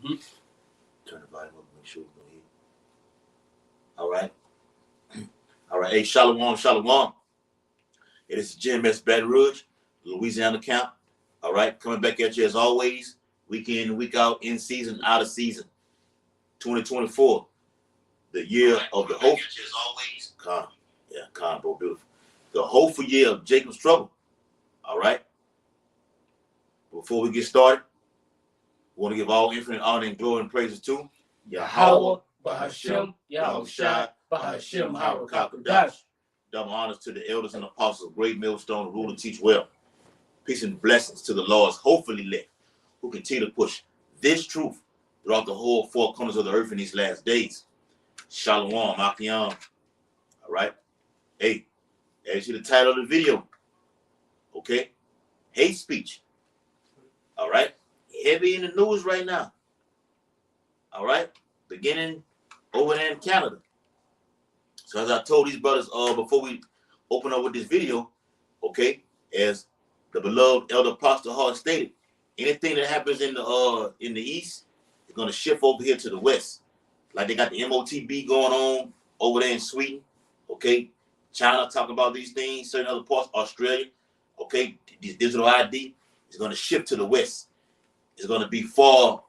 Turn the volume up, make sure we can hear. All right. All right. Hey, Shalom, Shalom. It is GMS Baton Rouge, Louisiana camp. All right. Coming back at you as always, week in, week out, in season, out of season. 2024, the year of the hope. As always. Calm, bro, beautiful. The hopeful year of Jacob's trouble. All right. Before we get started, we want to give all infinite honor and glory and praises to Yahweh, Bahashem, Yahushua, Bahashem, Harakakadash. Double honors to the elders and apostles of Great Millstone, rule and teach well. Peace and blessings to the Lord's hopefully elect, who continue to push this truth throughout the whole four corners of the earth in these last days. Shalom, Achiam. All right. Hey, as you see the title of the video, okay? Hate speech. All right. Heavy in the news right now. All right. Beginning over there in Canada. So as I told these brothers before we open up with this video, okay, as the beloved Elder Apostle Hart stated, anything that happens in the east is going to shift over here to the west. Like they got the MOTB going on over there in Sweden, okay? China talking about these things, certain other parts, Australia, okay? This digital ID is going to shift to the west. It's going to be far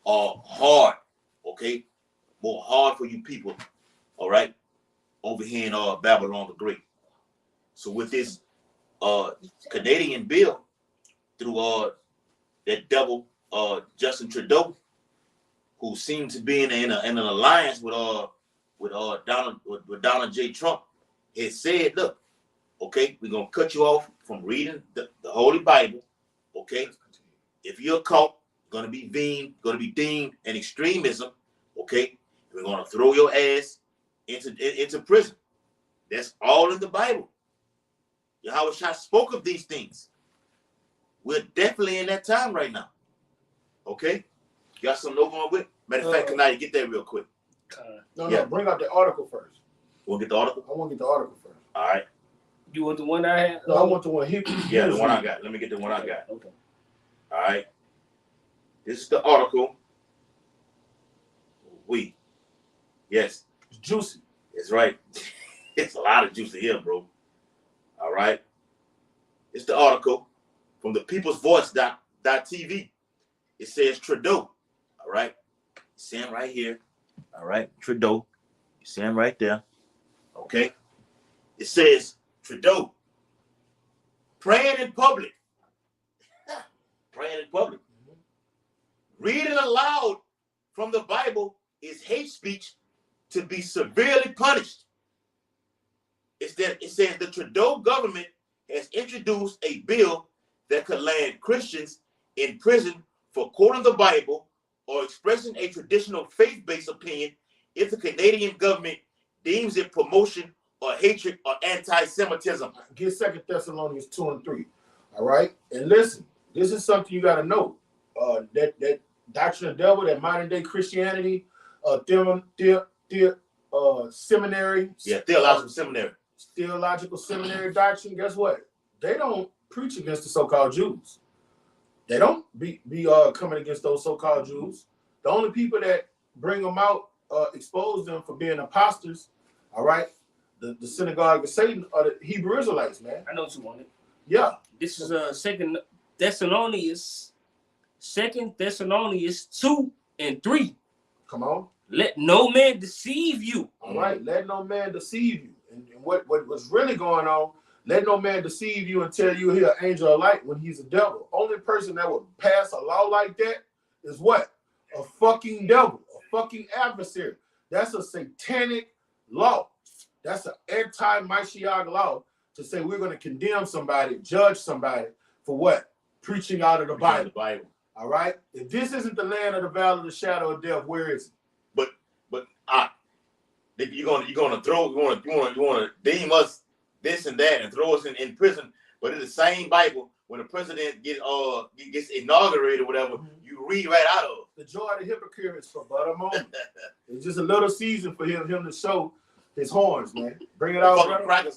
hard, okay? More hard for you people, all right? Over here in Babylon the Great. So with this Canadian bill through that devil Justin Trudeau, who seemed to be in an alliance with Donald J. Trump, it said, look, okay, we're gonna cut you off from reading the Holy Bible, okay? If you're caught, gonna be deemed an extremism, okay? We're gonna throw your ass into prison. That's all in the Bible. Yahweh Shah spoke of these things. We're definitely in that time right now. Okay? You got something to open with? Matter of fact, can I get that real quick? No, bring out the article first. You want to get the article? I want to get the article first. All right. You want the one I had? No, I want the one here. Yeah, the one I got. Let me get the one I got. Okay. All right. This is the article. Yes. It's juicy. It's right. It's a lot of juicy here, bro. All right. It's the article from the People's Voice.tv. It says Trudeau. All right. See him right here. All right. Trudeau. You see him right there. Okay. It says Trudeau praying in public. Praying in public. Reading aloud from the Bible is hate speech to be severely punished. It says the Trudeau government has introduced a bill that could land Christians in prison for quoting the Bible or expressing a traditional faith-based opinion if the Canadian government deems it promotion or hatred or anti-Semitism. Get 2 Thessalonians 2 and 3. All right? And listen, this is something you got to know. That doctrine of the devil, that modern-day Christianity, seminary. Yeah, theological seminary. Theological seminary doctrine, guess what? They don't preach against the so-called Jews. They don't be coming against those so-called Jews. The only people that bring them out, expose them for being imposters, all right, the synagogue of Satan are the Hebrew Israelites, man. I know what you wanted. Yeah. This is 2 Thessalonians 2 and 3. Come on. Let no man deceive you. All right. Let no man deceive you. And what's really going on, let no man deceive you and tell you he's an angel of light when he's a devil. Only person that would pass a law like that is what? A fucking devil, a fucking adversary. That's a satanic law. That's an anti-Mashiach law to say we're going to condemn somebody, judge somebody for what? Preaching out of the Bible. All right? If this isn't the land of the valley of the shadow of death, where is it? But you're gonna deem us this and that and throw us in prison. But in the same Bible, when the president gets inaugurated or whatever, you read right out of it. The joy of the hypocrite is for but a moment. It's just a little season for him to show his horns, man. Bring it out.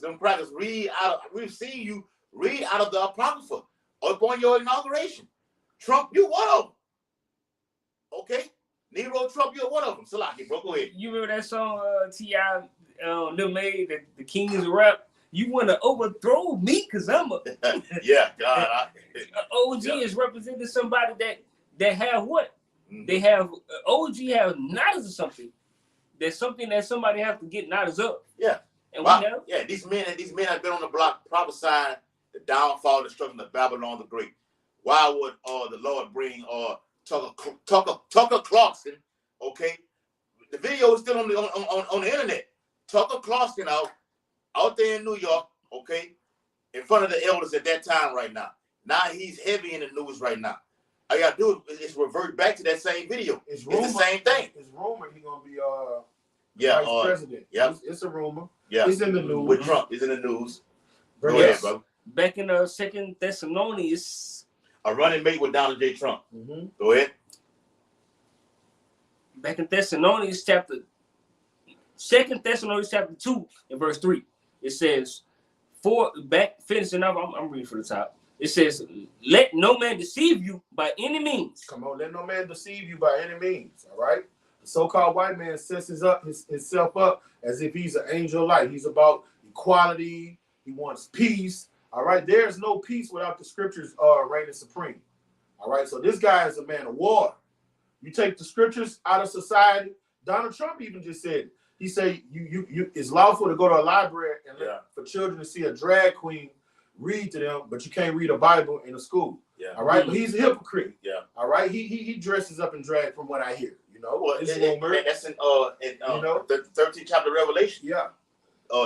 Them crackers read out. We've seen you read out of the Apocrypha upon your inauguration. Trump, you one of them. Okay? Nero Trump, you're one of them. Salaki, bro, go ahead. You remember that song T.I. Them made that the Kings rap? You want to overthrow me because I'm a Yeah, God. OG is representing somebody that have what? They have OG have knowledge of something. There's something that somebody have to get knowledge of. Yeah. And Wow. we know. Yeah, these men have been on the block prophesying the downfall and destruction of Babylon the Great. Why would the Lord bring Tucker Clarkson? Okay, the video is still on the internet. Tucker Clarkson out there in New York. Okay, in front of the elders at that time right now. Now he's heavy in the news right now. All you gotta do is revert back to that same video. It's the same thing. It's rumored he's gonna be vice president. Yeah, it's a rumor. Yeah, it's in the news. With Trump, it's in the news. Go Yes. ahead, bro. Back in the 2 Thessalonians, a running mate with Donald J. Trump. Mm-hmm. Go ahead. Back in Thessalonians chapter 2 Thessalonians chapter 2 and verse 3, it says, finishing up, I'm reading from the top. It says, let no man deceive you by any means. Come on, let no man deceive you by any means. All right. The so-called white man sets himself up as if he's an angel of light. He's about equality. He wants peace. All right. There's no peace without the scriptures reigning supreme. All right. So this guy is a man of war. You take the scriptures out of society. Donald Trump even just said it. He said you it's lawful to go to a library and for children to see a drag queen read to them, but you can't read a Bible in a school. Yeah. All right. But he's a hypocrite. Yeah. All right. He dresses up in drag from what I hear. You know. Well, it's that's in the 13th chapter of Revelation. Yeah.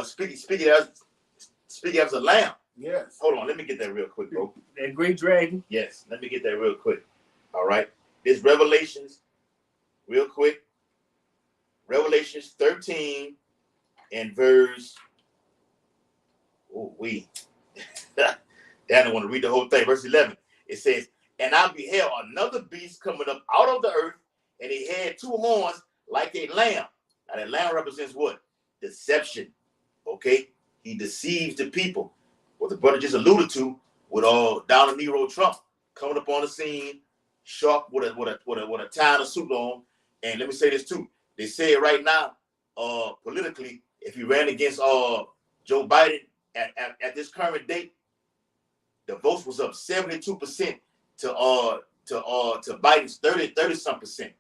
Speaking as a lamb. Yes. Hold on, let me get that real quick, bro. That great dragon. Yes, let me get that real quick. All right. This Revelations, real quick. Revelations 13 and verse. Oh, Dan, I want to read the whole thing. Verse 11. It says, and I beheld another beast coming up out of the earth, and he had 2 horns like a lamb. Now, that lamb represents what? Deception. Okay? He deceives the people. What the brother just alluded to with Donald Nero Trump coming up on the scene, sharp with a tie and a suit on. And let me say this too. They say right now, politically, if he ran against Joe Biden at this current date, the votes was up 72% to Biden's 30-some%.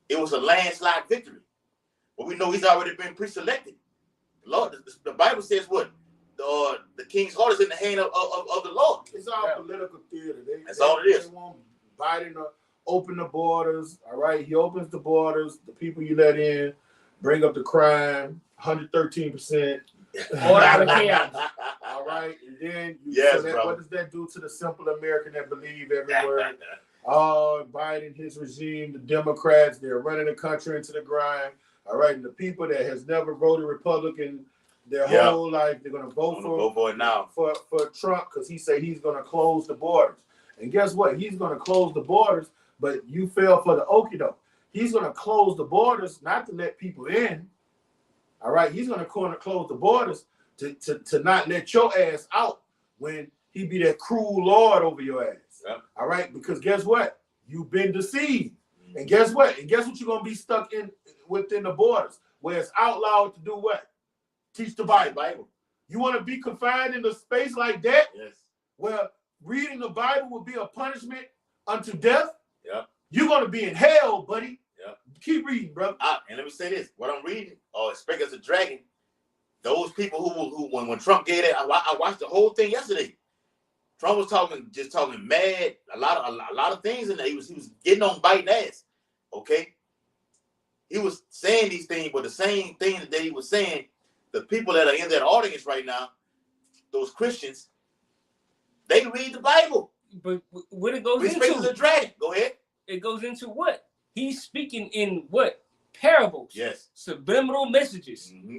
It was a landslide victory. But we know he's already been pre-selected. Lord, the Bible says what? The king's heart is in the hand of the Lord. It's all political theater. That's all it is. They want Biden to open the borders. All right, he opens the borders. The people you let in bring up the crime, 113%. All out of chaos. All right, and then what does that do to the simple American that believe every word? Biden, his regime, the Democrats, they're running the country into the grind. All right, and the people that has never voted Republican their whole life, they're going to vote for it now for Trump because he say he's going to close the borders. And guess what? He's going to close the borders, but you fell for the okie doke. He's going to close the borders not to let people in. All right, he's going to close the borders to not let your ass out when he be that cruel Lord over your ass. Yep. All right, because guess what? You've been deceived. And guess what? And guess what you're going to be stuck in within the borders where it's outlawed to do what? Teach the Bible. You want to be confined in a space like that? Yes. Where reading the Bible will be a punishment unto death? Yep. You're going to be in hell, buddy. Yep. Keep reading, brother. And let me say this. What I'm reading, Speak as a Dragon, those people who when Trump gave it, I watched the whole thing yesterday. Trump was talking mad, a lot of things in there. He was getting on Biden ass. Okay? He was saying these things, but the same thing that he was saying, the people that are in that audience right now, those Christians, they read the Bible. But what it goes Speak as a Dragon. Go ahead. It goes into what? He's speaking in what? Parables. Yes. Subliminal messages. Mm-hmm.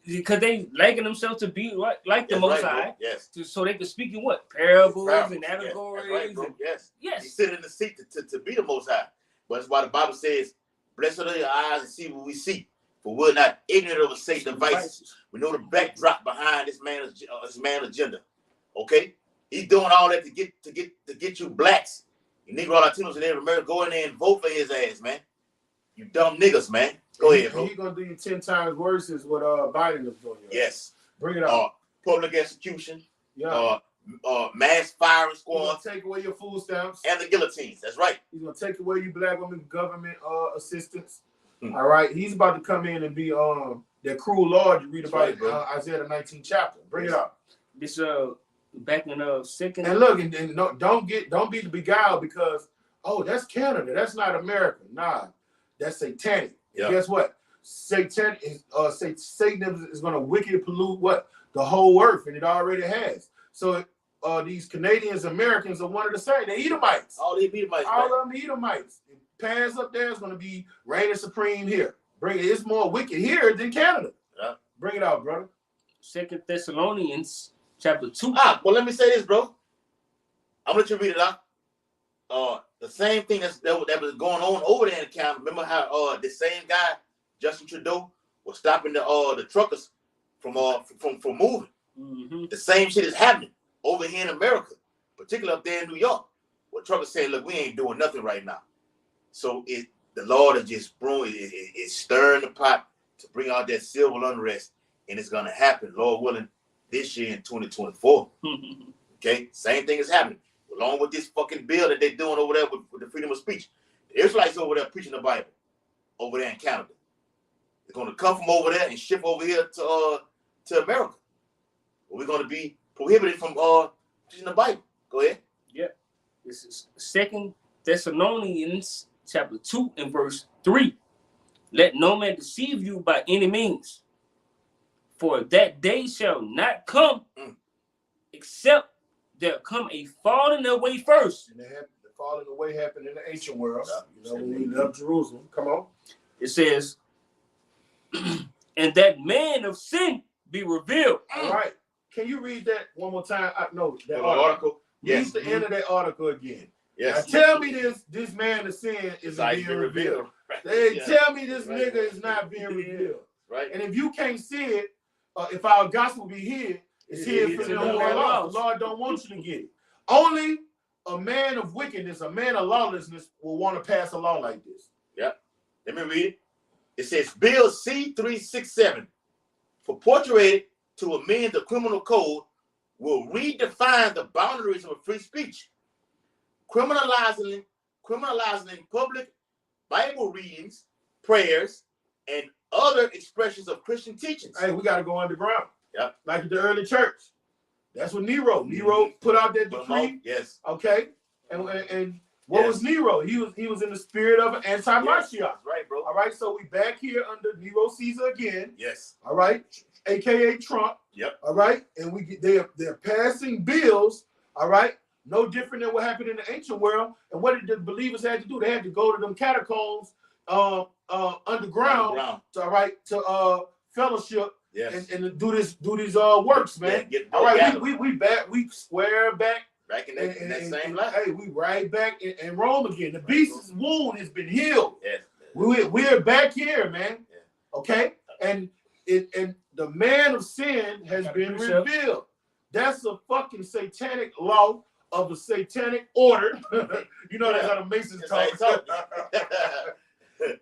Because they liken themselves to be like the Most High. Yes. So they can speak in what? Parables and allegories. Yes. Right, yes. Yes. He's sitting in the seat to be the Most High. But that's why the Bible says, blessed are your eyes and see what we see. For we're not ignorant of Satan's devices. We know the backdrop behind this man's agenda. Okay? He's doing all that to get you blacks, you Negro Latinos and Native Americans, go in there and vote for his ass, man. You dumb niggas, man. Go ahead, bro. He gonna do you 10 times worse is what Biden is doing. Yes. Bring it up. Public execution. Yeah. Mass firing He's squads. gonna take away your food stamps. And the guillotines. That's right. He's gonna take away your black women government assistance. All right. He's about to come in and be that cruel Lord you read about in Isaiah the 19th chapter. Bring it up. This back in second. And look, and no, don't be beguiled because that's Canada. That's not America. Nah, that's satanic. Yeah. Guess what? Satan is Satan is gonna wickedly pollute what? The whole earth, and it already has. So these Canadians, Americans are one of the same. They're Edomites. All these Edomites. All of them Edomites. Pass up there is going to be reigning supreme here. Bring it. It's more wicked here than Canada. Yeah. Bring it out, brother. 2 Thessalonians chapter 2. Well, let me say this, bro. I'm gonna let you read it out. The same thing that was going on over there in Canada. Remember how the same guy, Justin Trudeau, was stopping the truckers from moving. Mm-hmm. The same shit is happening over here in America, particularly up there in New York, where truckers saying, "Look, we ain't doing nothing right now." So the Lord is just brewing, it's stirring the pot to bring out that civil unrest, and it's gonna happen, Lord willing, this year in 2024. Okay, same thing is happening, along with this fucking bill that they're doing over there with the freedom of speech. The Israelites over there preaching the Bible over there in Canada. They're gonna come from over there and ship over here to America. We're gonna be prohibited from preaching the Bible. Go ahead. Yeah, this is 2 Thessalonians chapter 2 and verse 3. Let no man deceive you by any means, for that day shall not come except there come a falling away first. And the falling away happened in the ancient world. You know, when we left Jerusalem. Come on. It says, and that man of sin be revealed. All right. Can you read that one more time? No, that article. Yes. Read the end of that article again. Yes. Now tell me this man of sin is being revealed. They tell me this nigga is not being revealed. Right. And if you can't see it, if our gospel be hid, it's hid for them who are lost. The Lord don't want you to get it. Only a man of wickedness, a man of lawlessness will want to pass a law like this. Yep. Let me read it. It says, Bill C-367, purported to amend the criminal code, will redefine the boundaries of free speech, criminalizing public Bible readings, prayers, and other expressions of Christian teachings. Hey, we got to go underground. Yep. Like the early church. That's what Nero put out that decree. Yes. Okay. And what was Nero? He was in the spirit of an anti-Martial. Yes. Right, bro. All right. So we back here under Nero Caesar again. Yes. All right. AKA Trump. Yep. All right. And they're passing bills. All right. No different than what happened in the ancient world. And what did the believers have to do? They had to go to them catacombs underground. To fellowship. Yes. And do these works, man. All right, we square back in that same life. Hey, we right back in Rome again. The beast's wound has been healed. Yes. We're back here, man. Yeah. Okay, and the man of sin has been revealed. That's a fucking satanic law of a satanic order. You know that's how the Masons talk.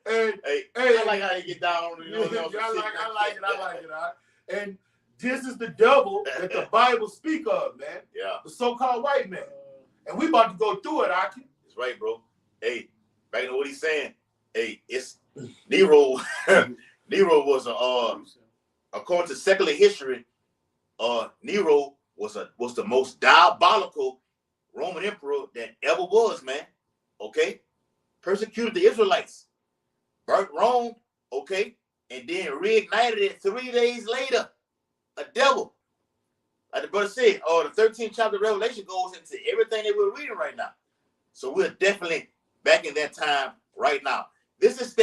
And I like how you get down on I like it. And this is the devil that the Bible speak of, man. Yeah. The so-called white man. And we about to go through it, Aki. That's right, bro. Hey, back to what he's saying. Hey, it's Nero. Nero was according to secular history, Nero was the most diabolical Roman emperor that ever was, man. Okay? Persecuted the Israelites. Burnt Rome, okay, and then reignited it 3 days later. A devil. Like the brother said, the 13th chapter of Revelation goes into everything that we're reading right now. So we're definitely back in that time right now. This is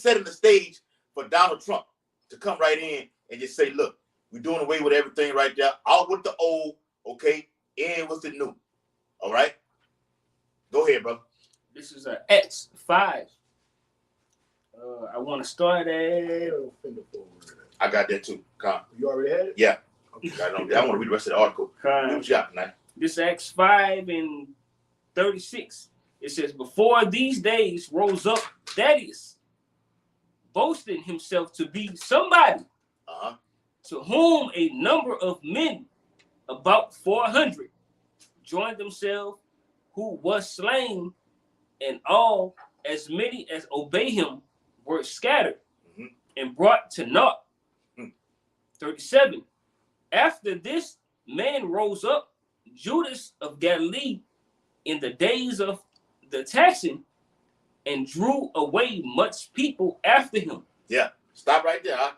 setting the stage for Donald Trump to come right in and just say, look, we're doing away with everything right there. Out with the old, okay, in with the new. All right? Go ahead, bro. This is Acts 5. I want to start at. I got that too. You already had it? Yeah. Okay. I want to read the rest of the article. What you got tonight? This Acts 5 and 36. It says, before these days rose up Thaddeus, boasting himself to be somebody, Uh-huh. to whom a number of men, about 400, joined themselves, who was slain, and all as many as obey him were scattered and brought to naught. 37. After this man rose up, Judas of Galilee, in the days of the taxing, and drew away much people after him. Yeah, stop right there. Huh?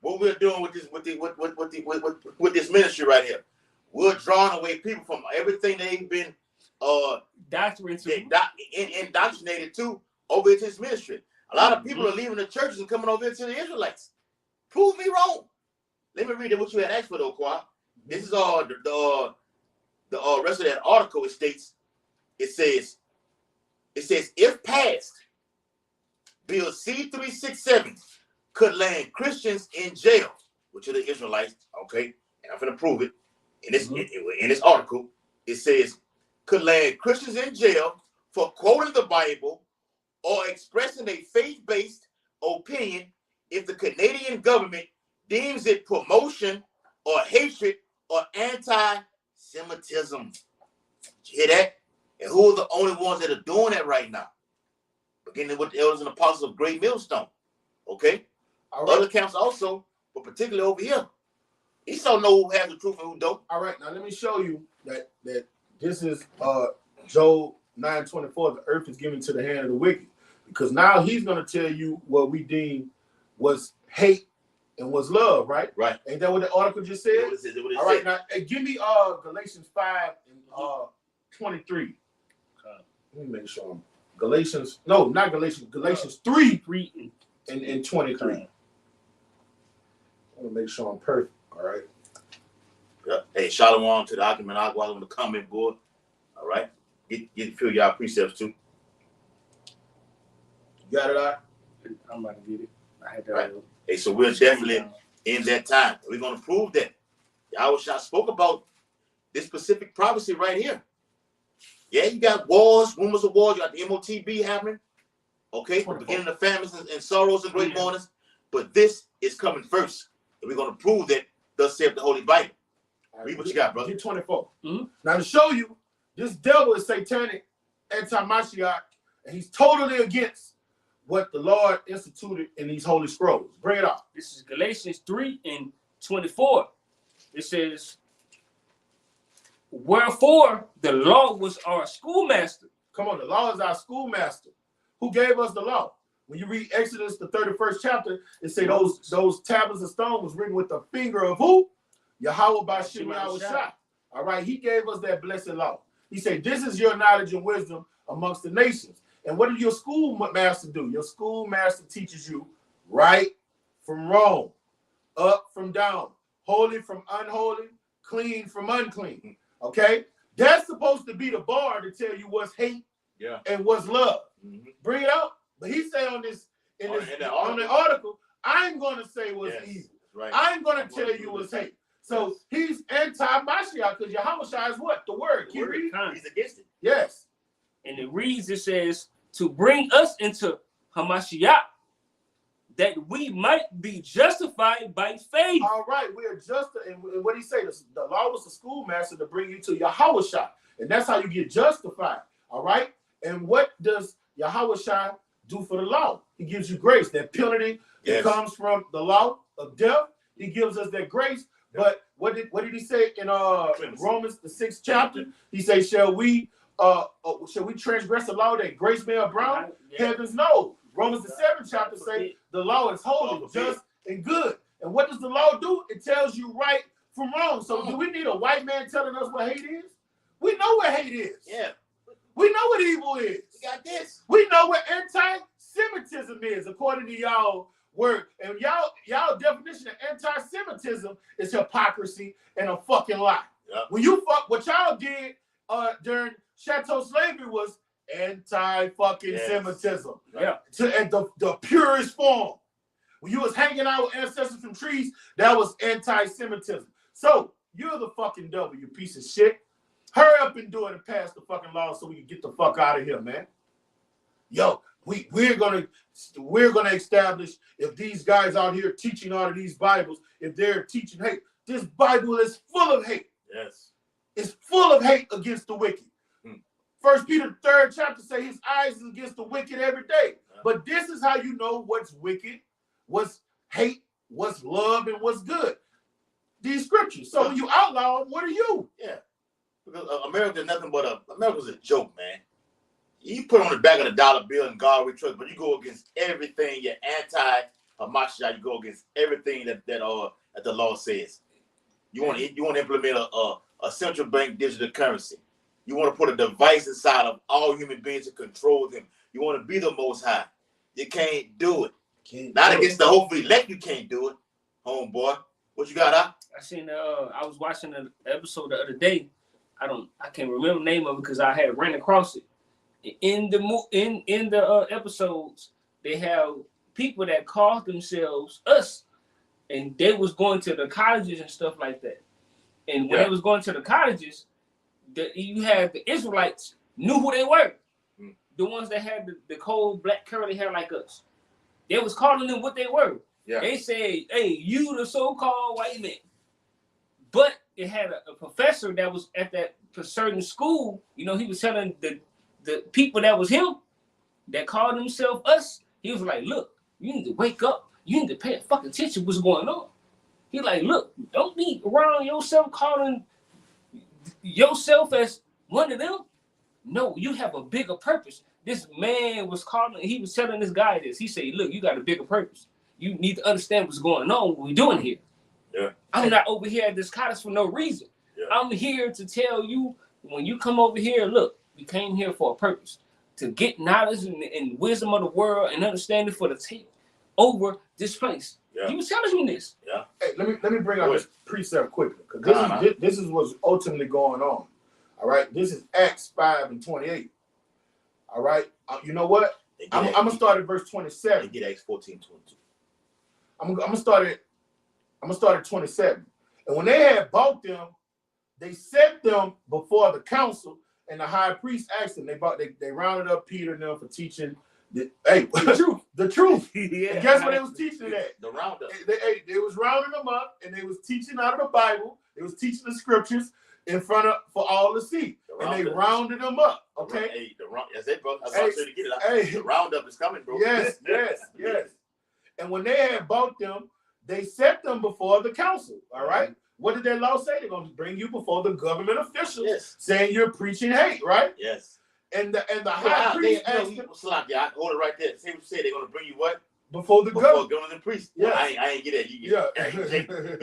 What we're doing with this ministry right here, we're drawing away people from everything they've been indoctrinated to over into this ministry. A lot of people are leaving the churches and coming over into the Israelites. Prove me wrong. Let me read what you had asked for, though, Kwa. This is all the rest of that article. It states, it says, if passed, Bill C-367 could land Christians in jail, which are the Israelites. Okay, and I'm gonna prove it in this article. It says could land Christians in jail for quoting the Bible or expressing a faith-based opinion if the Canadian government deems it promotion or hatred or anti-Semitism. Did you hear that? And who are the only ones that are doing that right now? Beginning with the elders and apostles of Great Millstone. Okay? All right. Other camps also, but particularly over here. Esau know who has the truth and who don't. All right, now let me show you that this is Job 9:24. The earth is given to the hand of the wicked. Because now he's going to tell you what we deem was hate and was love, right? Right. Ain't that what the article just said? All right, now give me Galatians 5 and 23. Let me make sure I'm Galatians 3 and 23. I want to make sure I'm perfect. All right. Yeah. Hey, shalom to the argument. I'll go out on the comment board. All right. Get fill y'all precepts too. You got it out? I'm about to get it. I had that. Right. Hey, so we're definitely in that time. We're going to prove that. Yahweh spoke about this specific prophecy right here. Yeah, you got wars, rumors of wars. You got the MOTB happening. Okay, beginning of famines and sorrows and great mournings. But this is coming first. And we're going to prove that thus saith the Holy Bible. Right, read what you got, brother. Get 24. Now, to show you, this devil is satanic, anti-Mashiach, and he's totally against what the Lord instituted in these holy scrolls. Bring it up. This is Galatians 3 and 24. It says, wherefore the law was our schoolmaster. Come on, the law is our schoolmaster. Who gave us the law? When you read Exodus, the 31st chapter, it say those tablets of stone was written with the finger of who? Yahweh Bashim Yahushua. All right, he gave us that blessed law. He said, this is your knowledge and wisdom amongst the nations. And what did your schoolmaster do? Your schoolmaster teaches you right from wrong, up from down, holy from unholy, clean from unclean. Okay? That's supposed to be the bar to tell you what's hate and what's love. Bring it out. But he said on the article, I'm going to say what's evil. Right. I'm going to tell you what's hate. So he's anti-Mashiach because Yahushua is what? The word. He's against it. Yes. And it reads, it says, to bring us into Hamashiach, that we might be justified by faith. All right, we're just, and what he say? The law was the schoolmaster to bring you to Yahushua, and that's how you get justified. All right, and what does Yahushua do for the law? He gives you grace. That penalty that comes from the law of death. He gives us that grace. But what did he say in Romans the 6th chapter? He says, shall we transgress the law that grace may abound? Heavens no. Romans the 7th chapter say the law is holy, just, and good. And what does the law do? It tells you right from wrong. So do we need a white man telling us what hate is? We know what hate is. Yeah. We know what evil is. We got this. We know what anti-Semitism is, according to y'all word. And y'all definition of anti-Semitism is hypocrisy and a fucking lie. Yep. When you what y'all did during Chateau slavery was anti-fucking Semitism. Yeah. At the purest form. When you was hanging out with ancestors from trees, that was anti-Semitism. So you're the fucking devil, you piece of shit. Hurry up and do it and pass the fucking law so we can get the fuck out of here, man. Yo, we're gonna establish if these guys out here teaching all of these Bibles, if they're teaching hate. This Bible is full of hate. Yes. It's full of hate against the wicked. First Peter 3rd chapter say his eyes is against the wicked every day. But this is how you know what's wicked, what's hate, what's love, and what's good. These scriptures. So when you outlaw them, what are you? Yeah. Because America is nothing but America's a joke, man. You put on the back of the dollar bill and God we trust, but you go against everything. You're anti-Hamashiach. You go against everything that the law says. You want to implement a central bank digital currency. You want to put a device inside of all human beings to control them. You want to be the Most High. You can't do it. Not against the hopefully elect. You can't do it, homeboy. What you got, huh? I seen. I was watching an episode the other day. I can't remember the name of it because I had ran across it. In the episodes, they have people that call themselves us, and they was going to the colleges and stuff like that. And when they was going to the colleges, you had the Israelites knew who they were. The ones that had the cold black curly hair like us. They was calling them what they were. Yeah. They say, hey, you the so-called white man. But it had a professor that was at that certain school, he was telling the people that was him, that called themselves us, he was like, look, you need to wake up. You need to pay fucking attention to what's going on. He like, look, don't be around yourself calling yourself as one of them. No, you have a bigger purpose. This man was calling, he was telling this guy this. He said, look, you got a bigger purpose. You need to understand what's going on, what we're doing here. Yeah. I'm not over here at this cottage for no reason. Yeah. I'm here to tell you, when you come over here, look, we came here for a purpose. To get knowledge and wisdom of the world and understanding for the take over this place. Yeah. He was telling me this. Yeah. Hey, let me bring out this precept quickly, because this is what's ultimately going on. All right. This is Acts 5:28. All right. You know what? I'm gonna start at verse 27. Get Acts 14:22. I'm gonna start at 27. And when they had bought them, they set them before the council, and the high priest asked them. They rounded up Peter and them for teaching the truth. The truth. Yeah. And guess what they was teaching at? The roundup. They was rounding them up, and they was teaching out of the Bible. They was teaching the scriptures in front of for all to see. And they rounded them up. Okay. Hey, that's it, bro. The roundup is coming, bro. Yes. And when they had bought them, they set them before the council. All right. What did their law say? They're going to bring you before the government officials, saying you're preaching hate, right? Yes. And the high priest asked them. I hold it right there. Same say they're going to bring you what? Before the government. Before government priest. Yeah. I ain't get it. You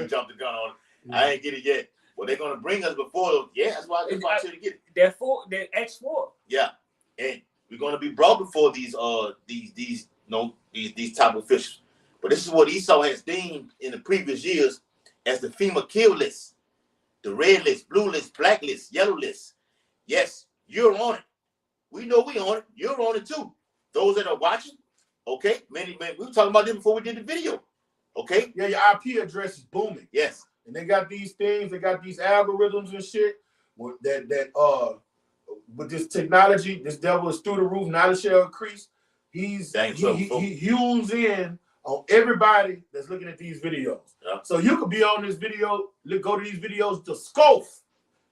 jumped the gun on it. I ain't get it yet. Well, they're going to bring us before. Yeah, that's why I should get it. That Acts 4. Yeah, and we're going to be brought before these type of officials. But this is what Esau has deemed in the previous years as the FEMA kill list, the red list, blue list, black list, yellow list. Yes, you're on it. We know we on it. You're on it too. Those that are watching, okay. We were talking about this before we did the video. Okay. Yeah, your IP address is booming. Yes. And they got these things. They got these algorithms and shit. That with this technology, this devil is through the roof. Knowledge shall increase. He hews in on everybody that's looking at these videos. Yeah. So you could be on this video, go to these videos to scoff.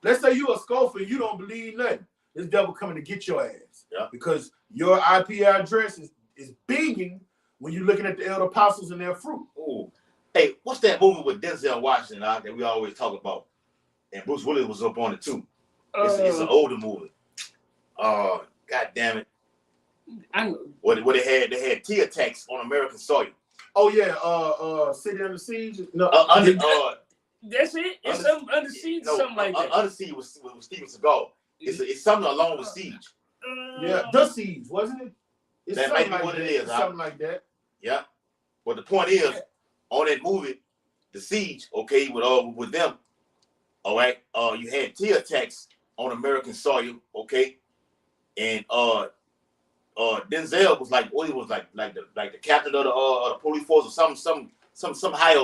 Let's say you a scoffer and you don't believe nothing. This devil coming to get your ass. Yeah. Because your IP address is binging when you're looking at the elder apostles and their fruit. Ooh. Hey, what's that movie with Denzel Washington that we always talk about? And Bruce Willis was up on it too. It's an older movie. God damn it. I know. What they had tea attacks on American soil. Oh yeah, City Under Siege. No, that's it. It's Under Siege, something like that. Under Siege with Steven Seagal. It's something along with Siege. Yeah, The Siege, wasn't it? It's that might be like what it is. Something like that. Yeah, but the point is, on that movie, The Siege, okay, with them, all right. You had tea attacks on American soil, okay, and Denzel was like, he was like the captain of the police force or some high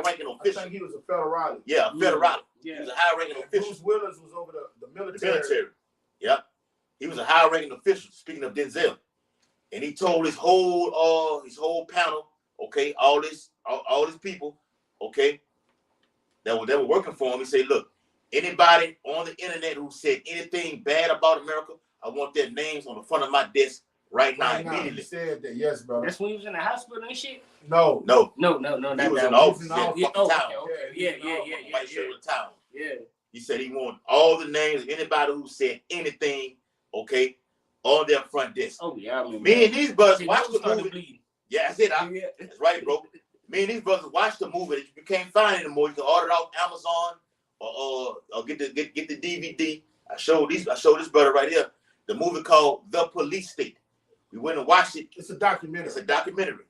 ranking official. I think he was a federale. Yeah, a federale. Yeah. He was a high ranking official. Bruce Willis was over the military. The military. Yeah, he was a high ranking official. Speaking of Denzel, and he told his whole panel, okay, all these people, okay, that were working for him. He said, look, anybody on the internet who said anything bad about America, I want their names on the front of my desk right now, immediately. He said that, yes, bro. That's when he was in the hospital and shit? No. He was in the office. White shirt with a towel. Yeah. He said he wanted all the names of anybody who said anything, okay, on their front desk. Oh, yeah. Me and these brothers watched the movie. Yeah, that's it. That's right, bro. Me and these brothers watched the movie that you can't find anymore. You can order it off Amazon or get the DVD. I showed this brother right here the movie called The Police State. We went and watched it. It's a documentary. It's a documentary.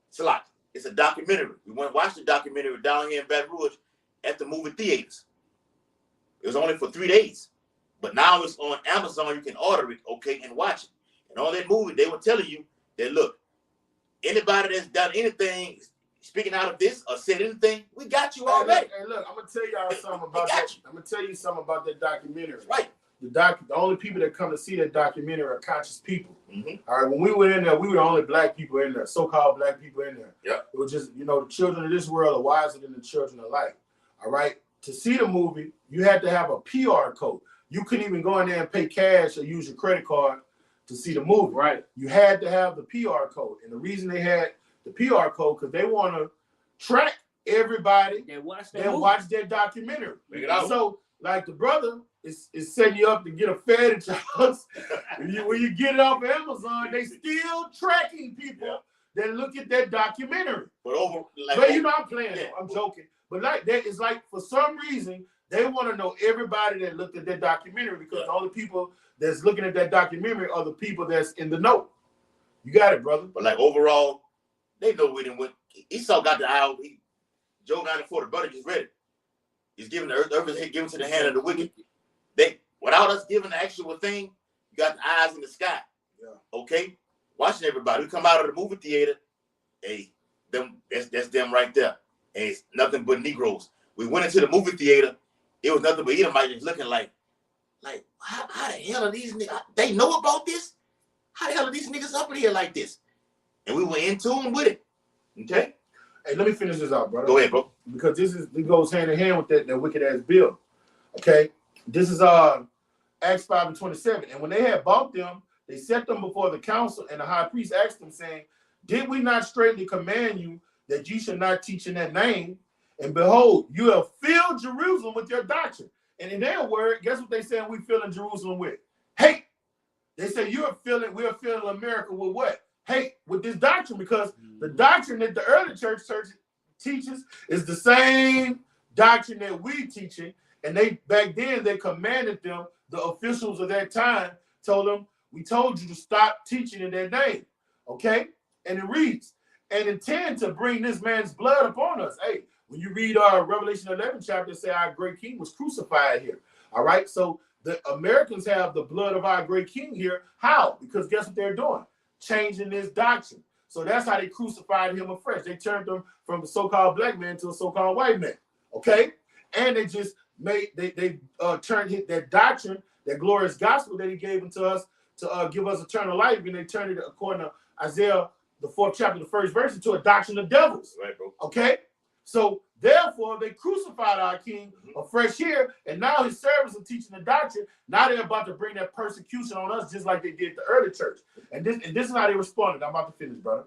It's a lot. It's a documentary. We went and watched the documentary down here in Baton Rouge at the movie theaters. It was only for 3 days. But now it's on Amazon. You can order it, okay, and watch it. And on that movie, they were telling you that, look, anybody that's done anything, speaking out of this or said anything, we got you already. Hey, look, I'm going to tell y'all something about that. I'm going to tell you something about that documentary. Right. The only people that come to see that documentary are conscious people. Mm-hmm. All right, when we went in there, we were the only black people in there, so-called black people in there. Yeah. It was just, the children of this world are wiser than the children of light. All right. To see the movie, you had to have a PR code. You couldn't even go in there and pay cash or use your credit card to see the movie. Right. You had to have the PR code. And the reason they had the PR code, because they want to track everybody that watch their documentary. So, like the brother is setting you up to get a fed at your house. when you get it off Amazon, they still tracking people that look at that documentary. But I'm playing. Yeah. I'm joking. But like that, it's like for some reason they want to know everybody that looked at that documentary, because the only people that's looking at that documentary are the people that's in the know. You got it, brother. But like overall, they know we didn't win. Esau got the eye. Job 94, the brother just read it. He's giving the earth is given to the hand of the wicked. They, without us giving the actual thing, you got the eyes in the sky. Yeah. Okay? Watching everybody. We come out of the movie theater. Hey, that's them right there. And it's nothing but Negroes. We went into the movie theater. It was nothing but Edomites just looking like how the hell are these niggas? They know about this? How the hell are these niggas up in here like this? And we went in tune with it. Okay? Hey, let me finish this out, brother. Go ahead, bro. Because it goes hand in hand with that wicked ass bill. Okay? This is Acts 5:27. And when they had bought them, they set them before the council, and the high priest asked them, saying, did we not straightly command you that you should not teach in that name? And behold, you have filled Jerusalem with your doctrine. And in their word, guess what they said we fill in Jerusalem with? Hate. They say we're filling America with what? Hate, with this doctrine, because the doctrine that the early church teaches is the same doctrine that we teaching. And they back then they commanded them, the officials of that time told them, we told you to stop teaching in their name. Okay? And it reads, and intend to bring this man's blood upon us. Hey, when you read Revelation 11 chapter, say our great king was crucified here. All right? So the Americans have the blood of our great king here. How? Because guess what they're doing? Changing this doctrine. So that's how they crucified him afresh. They turned him from a so-called black man to a so-called white man. Okay? And they just turned that doctrine, that glorious gospel that he gave unto us to give us eternal life, and they turned it, according to Isaiah, the 4th chapter, the 1st verse, into a doctrine of devils. Right, bro. Okay? So therefore, they crucified our king afresh here, and now his servants are teaching the doctrine. Now they're about to bring that persecution on us, just like they did the early church. And this is how they responded. I'm about to finish, brother.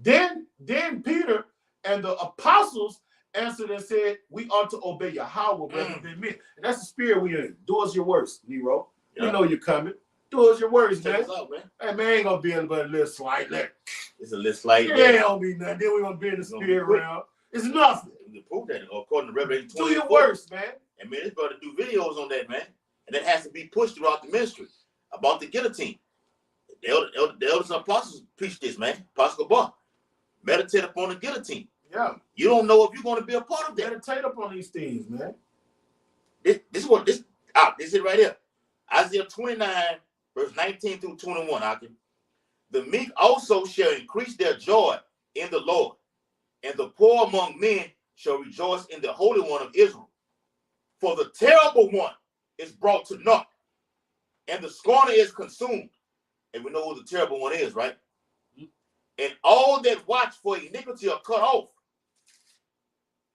Then Peter and the apostles answered and said, we ought to obey Yahweh rather than men. And that's the spirit we in. Do us your worst, Nero. Yeah. We know you're coming. Do us your worst, man. Out, man. Hey, man, ain't gonna be but a little slight. It's a little slight. Yeah, ain't gonna be nothing. Then we're gonna be in the spirit realm. It's nothing. You prove that according to Revelation 24. Do your worst, man. And man, this brother do videos on that, man. And that has to be pushed throughout the ministry about the guillotine. The elders and apostles preach this, man. Apostle Bar. Meditate upon the guillotine. Yeah. You don't know if you're going to be a part of that. Meditate upon these things, man. This is it right here. Isaiah 29, verse 19 through 21, Akim. The meek also shall increase their joy in the Lord, and the poor among men shall rejoice in the Holy One of Israel. For the terrible one is brought to naught, and the scorner is consumed. And we know who the terrible one is, right? And all that watch for iniquity are cut off.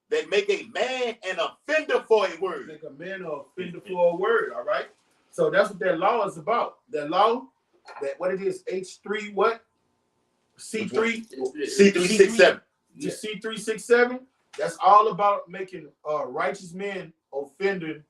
That make a man an offender for a word. Make a man an offender for a word, all right? So that's what that law is about. That law, that what it is, H3 what? C3? C-367. The C-367, that's all about making righteous men offender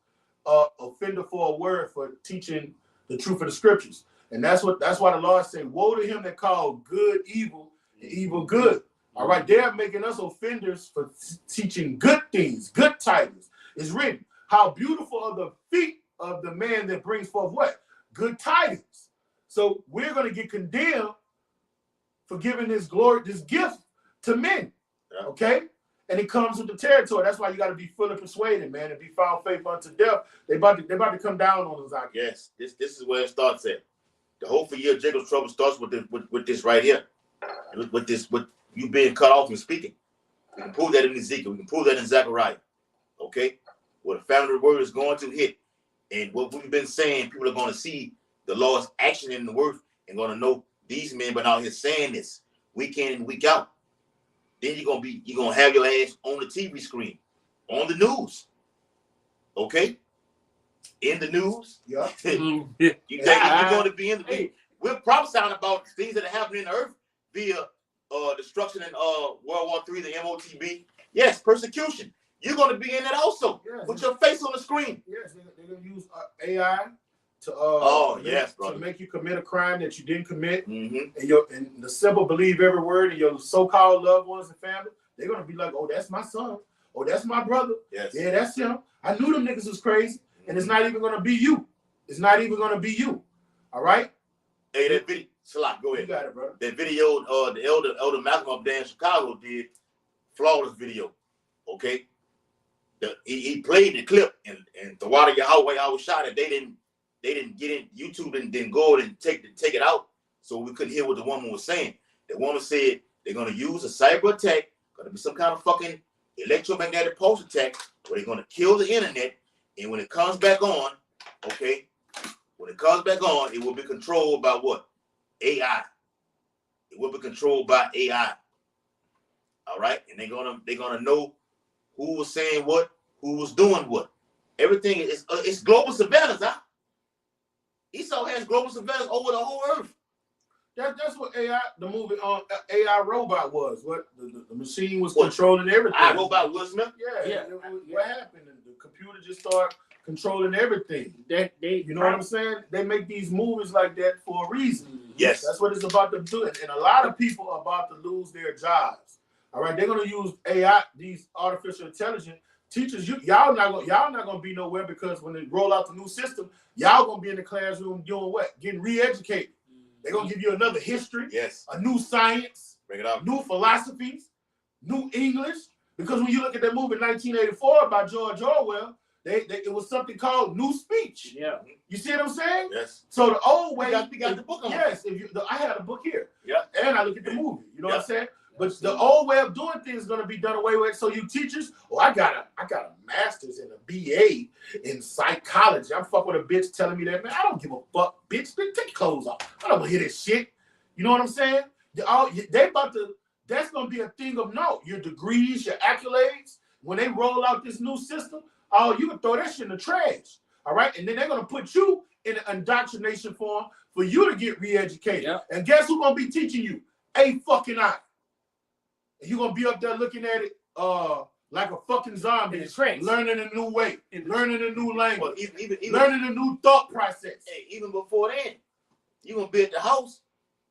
for a word, for teaching the truth of the scriptures. And that's why the Lord said, woe to him that called good evil and evil good. All right, they're making us offenders for teaching good things, good tidings. It's written, how beautiful are the feet of the man that brings forth what? Good tidings. So we're going to get condemned for giving this glory, this gift to men. Yeah. Okay? And it comes with the territory. That's why you got to be fully persuaded, man, and be found faithful unto death. They about to come down on us out here. Yes, this is where it starts at. The whole for year Jacob's trouble starts with this right here. With you being cut off and speaking. We can prove that in Ezekiel. We can prove that in Zechariah. Okay? Where the family word is going to hit. And what we've been saying, people are going to see the Lord's action in the word and going to know these men been out here saying this week in and week out. Then you're gonna have your ass on the TV screen, on the news. Okay? In the news. Yeah. You think you're going to be in the news. We're prophesying about things that are happening in the earth via destruction in World War III, the MOTB. Yes, persecution. You're going to be in it also. Yes, with your face on the screen. Yes, they're going to use AI to to make you commit a crime that you didn't commit. Mm-hmm. And the simple believe every word, and your so-called loved ones and family, they're going to be like, oh, that's my son. Oh, that's my brother. Yes. Yeah, that's him. I knew them niggas was crazy. And it's not even going to be you. It's not even going to be you. All right? Hey, that video, Salak, go ahead. You got it, brother. That video, the elder Malcolm up there in Chicago did, flawless video. Okay? He played the clip, and the water Yahweh always shot it. They didn't get in. YouTube didn't go and take it out, so we couldn't hear what the woman was saying. The woman said they're gonna use a cyber attack, gonna be some kind of fucking electromagnetic pulse attack, where they're gonna kill the internet, and when it comes back on, okay, it will be controlled by what? AI. It will be controlled by AI. All right, and they're gonna know who was saying what, who was doing what. Everything is it's global surveillance, huh? Esau has global surveillance over the whole earth. That's what AI, the movie AI Robot was. What the machine was controlling everything. I Robot Will Smith? Yeah. What happened? The computer just started controlling everything. You know what I'm saying? They make these movies like that for a reason. Yes. That's what it's about to do. And a lot of people are about to lose their jobs. All right, they're gonna use AI, these artificial intelligence teachers. Y'all not gonna be nowhere, because when they roll out the new system, y'all gonna be in the classroom doing what? Getting re-educated. They're gonna give you another history, yes, a new science, bring it up, new philosophies, new English. Because when you look at that movie 1984 by George Orwell, it was something called new speech. Yeah, you see what I'm saying? Yes. So the old way, we got the book on. Yes, I had a book here. Yeah, and I look at the movie. You know what I'm saying? But the old way of doing things is going to be done away with. So you teachers, I got a master's and a BA in psychology. I'm fucking with a bitch telling me that, man, I don't give a fuck, bitch. Take your clothes off. I don't want to hear this shit. You know what I'm saying? That's going to be a thing of note. Your degrees, your accolades, when they roll out this new system, you can throw that shit in the trash. All right? And then they're going to put you in an indoctrination form for you to get re-educated. Yeah. And guess who's going to be teaching you? A fucking I. You're going to be up there looking at it like a fucking zombie, learning a new way, learning a new language, well, even learning a new thought process. Hey, even before then, you're going to be at the house,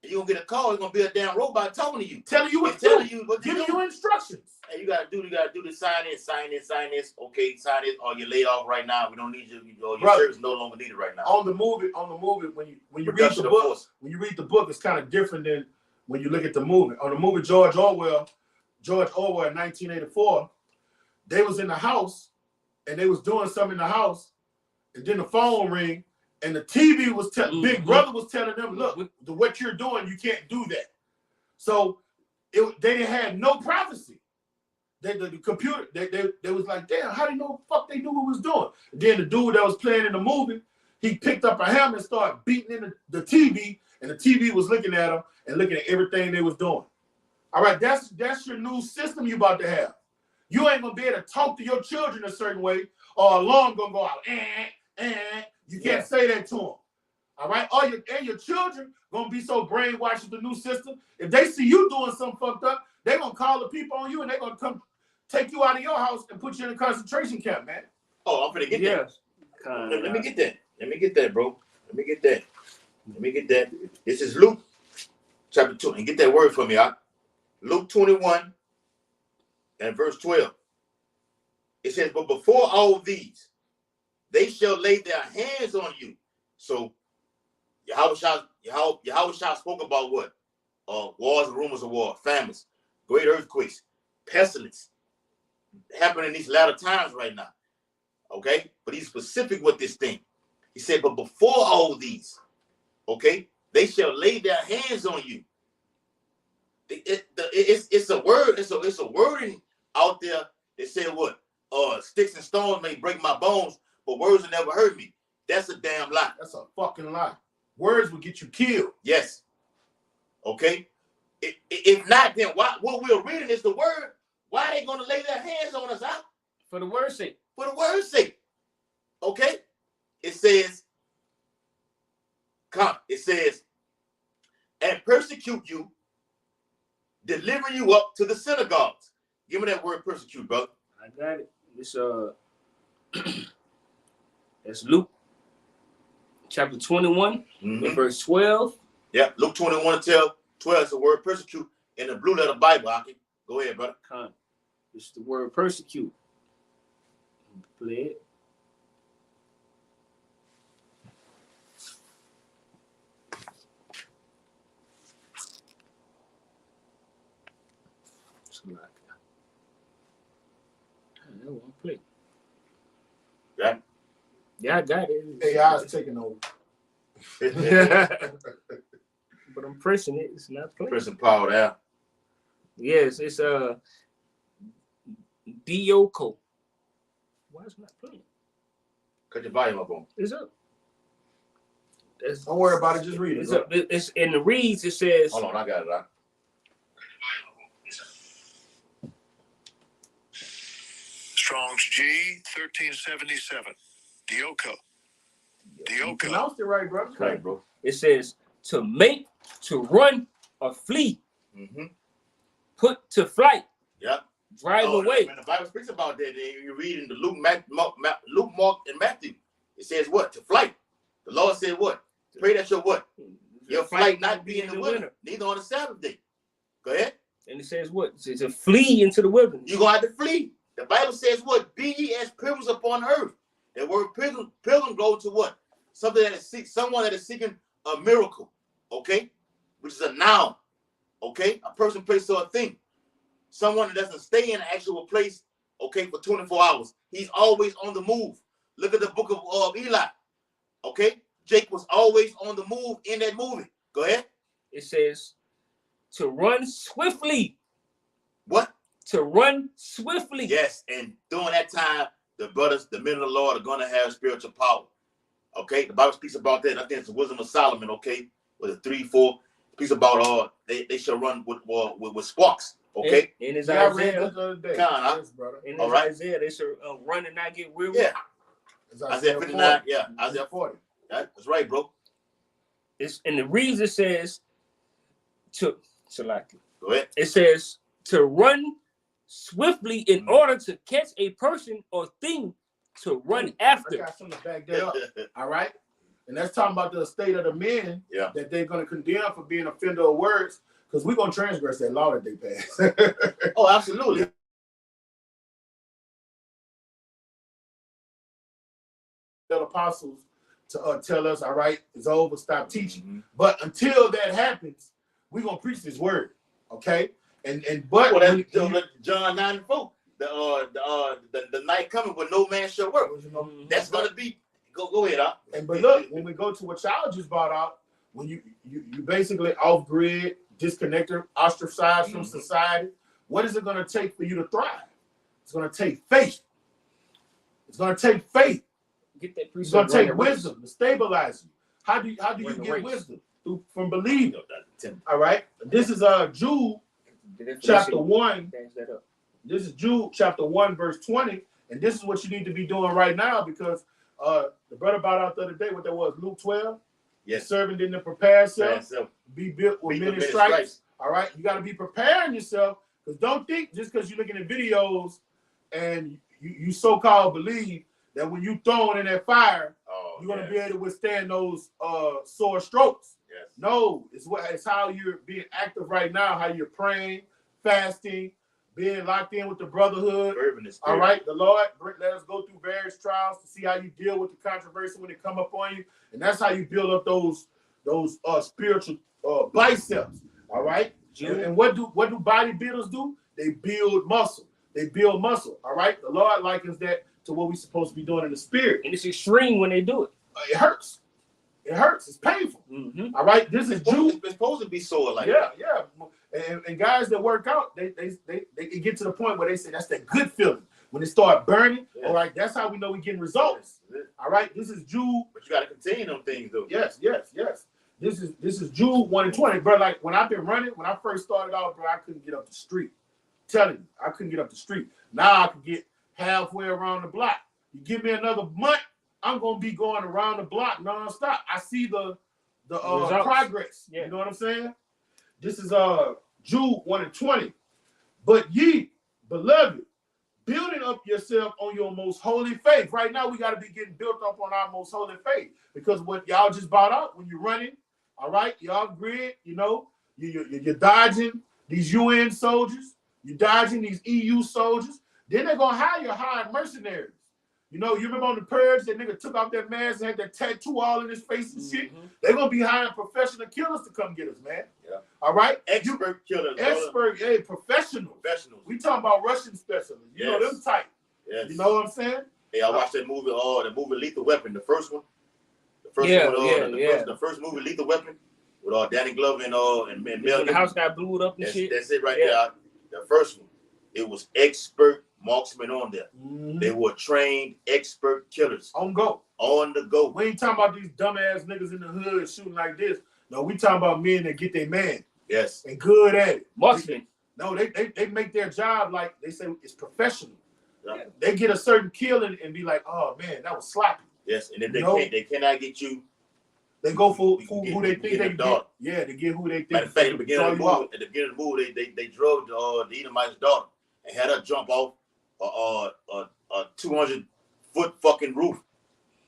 and you're going to get a call, it's going to be a damn robot talking to you. Telling you what giving you instructions. Hey, you got to do this, sign this. Okay, sign this, or you're laid off right now. We don't need you. Your service no longer needed right now. On the movie, when you read the book, it's kind of different than when you look at the movie. On the movie George Orwell in 1984, they was in the house and they was doing something in the house, and then the phone ring, and the TV was Big Brother was telling them, look, what you're doing, you can't do that. So they didn't have no prophecy. The computer, they was like, damn, how do you know the fuck they knew what was doing? And then the dude that was playing in the movie, he picked up a hammer and started beating in the TV, and the TV was looking at him and looking at everything they was doing. All right, that's your new system you about to have. You ain't gonna be able to talk to your children a certain way, or alarm gonna go out. You can't say that to them. All right, your children gonna be so brainwashed with the new system. If they see you doing something fucked up, they gonna call the people on you, and they gonna come take you out of your house and put you in a concentration camp, man. Oh, I'm gonna get that. Let me get that. Let me get that, bro. Let me get that. Let me get that. This is Luke chapter 2. And get that word for me, huh? Luke 21 and verse 12. It says, but before all these, they shall lay their hands on you. So Yahushua spoke about what? Wars and rumors of war, famines, great earthquakes, pestilence happening in these latter times right now. Okay? But he's specific with this thing. He said, but before all these, okay, they shall lay their hands on you. It's a word, it's a wording out there that said what? Sticks and stones may break my bones, but words will never hurt me. That's a damn lie. That's a fucking lie. Words will get you killed. Yes. Okay. If not, then what we're reading is the word. Why are they going to lay their hands on us out? For the word's sake. For the word's sake. Okay. It says, and persecute you, deliver you up to the synagogues. Give me that word persecute, brother. I got it. It's that's Luke chapter 21, verse 12. Yeah, Luke 21 to 12 is the word persecute in the blue letter Bible. Go ahead, brother. It's the word persecute. Play it. That won't play. Yeah. Yeah, I got it. AI is taking over. But I'm pressing it. It's not playing. Pressing power there. Yes, it's Dioko. Why is it not playing? Cut your volume up on. It's up. Don't worry about it. Just read it. It's up. It's in the reads. It says. Hold on, I got it. Strong's G-1377. Dioko. You pronounced it right, bro. Right, bro. It says to make, to run, or flee. Put to flight. Yep. Drive away. When the Bible speaks about that, you read in the Luke, Mark, and Matthew. It says what? To flight. The Lord said what? Pray that your what? Your flight not be in the winter, neither on the Sabbath day. Go ahead. And it says what? It says to flee into the wilderness. You're going to have to flee. The Bible says what? Be ye as pilgrims upon earth. That word pilgrim goes to what? Someone that is seeking a miracle. Okay? Which is a noun. Okay? A person, place, or a thing. Someone that doesn't stay in an actual place, okay, for 24 hours. He's always on the move. Look at the book of Eli. Okay? Jake was always on the move in that movie. Go ahead. It says to run swiftly. What? To run swiftly. Yes, and during that time, the brothers, the men of the Lord, are going to have spiritual power. Okay? The Bible speaks about that. I think it's the wisdom of Solomon, okay? With a 3-4. It speaks about they shall run with sparks. Okay? In his Isaiah. All right. Isaiah, they should run and not get weary. Yeah. Isaiah 59. Yeah. Isaiah 40. That's right, bro. It's in the reads it says to like it. Go ahead. It says to run swiftly in order to catch a person or thing to run after. I got something to back that up. All right. And that's talking about the state of the men that they're going to condemn for being offender of words, because we're going to transgress that law that they pass. Oh, absolutely. Tell apostles to tell us, all right, it's over, stop teaching. But until that happens, we're going to preach this word. Okay? But John 9:4, the night coming when no man shall work. That's going to be go ahead, huh? But look, when we go to what y'all just brought out, when you basically off grid, disconnected, ostracized from society, what is it going to take for you to thrive? It's going to take faith. It's going to take faith. Get that it's going to take wisdom to stabilize you. How do you get wisdom? From believing. All right. This is Jude chapter 1. That up. This is Jude chapter 1, verse 20. And this is what you need to be doing right now, because the brother brought out the other day what that was, Luke 12. Yes. Serving didn't prepare yourself, be built with many stripes. All right, you got to be preparing yourself, because don't think just because you're looking at videos and you so-called believe that when you thrown in that fire, you're gonna be able to withstand those sore strokes. Yes. No, it's how you're being active right now, how you're praying, fasting, being locked in with the brotherhood. All right, the Lord let us go through various trials to see how you deal with the controversy when it come up on you, and that's how you build up those spiritual biceps. All right, and what do bodybuilders do? They build muscle. They build muscle. All right, the Lord likens that to what we're supposed to be doing in the spirit, and it's extreme when they do it. It hurts. It hurts. It's painful. Mm-hmm. All right, this is Jude. It's supposed to be sore like that. Yeah. And guys that work out, they get to the point where they say that's that good feeling when they start burning. Yeah. All right, that's how we know we're getting results. All right, this is Jude. But you got to continue them things though. Yes. This is Jude 1:20, bro. Like when I've been running, when I first started out, bro, I couldn't get up the street. I'm telling you, I couldn't get up the street. Now I can get halfway around the block. You give me another month, I'm gonna be going around the block nonstop. I see the progress. Yeah. You know what I'm saying? This is Jude 1:20. But ye, beloved, building up yourself on your most holy faith. Right now, we got to be getting built up on our most holy faith, because what y'all just bought out when you're running, all right, y'all grid, you know, you're dodging these UN soldiers, you're dodging these EU soldiers. Then they're gonna hire mercenaries. You know, you remember on the Purge, that nigga took off that mask and had that tattoo all in his face and shit. Mm-hmm. They're gonna be hiring professional killers to come get us, man. Yeah. All right? Expert killers. Professionals. We talking about Russian specialists. You know them type. Yes. You know what I'm saying? Hey, I watched that movie, the movie Lethal Weapon, the first one. The first movie, Lethal Weapon, with Danny Glover and Mel. When the house got blew up and shit. That's it right there. The first one. It was expert marksmen on there. Mm-hmm. They were trained expert killers. On the go. We ain't talking about these dumbass niggas in the hood shooting like this. No, we talking about men that get their man. Yes. And good at it. Marksmen. No, they make their job like they say it's professional. Yeah. They get a certain kill and be like, oh man, that was sloppy. Yes, and if they cannot get you, they go for who they think they can get. Yeah, they get who they think. Matter of fact, at the beginning of the movie, they drove the Edomite's daughter and had her jump off a 200-foot fucking roof.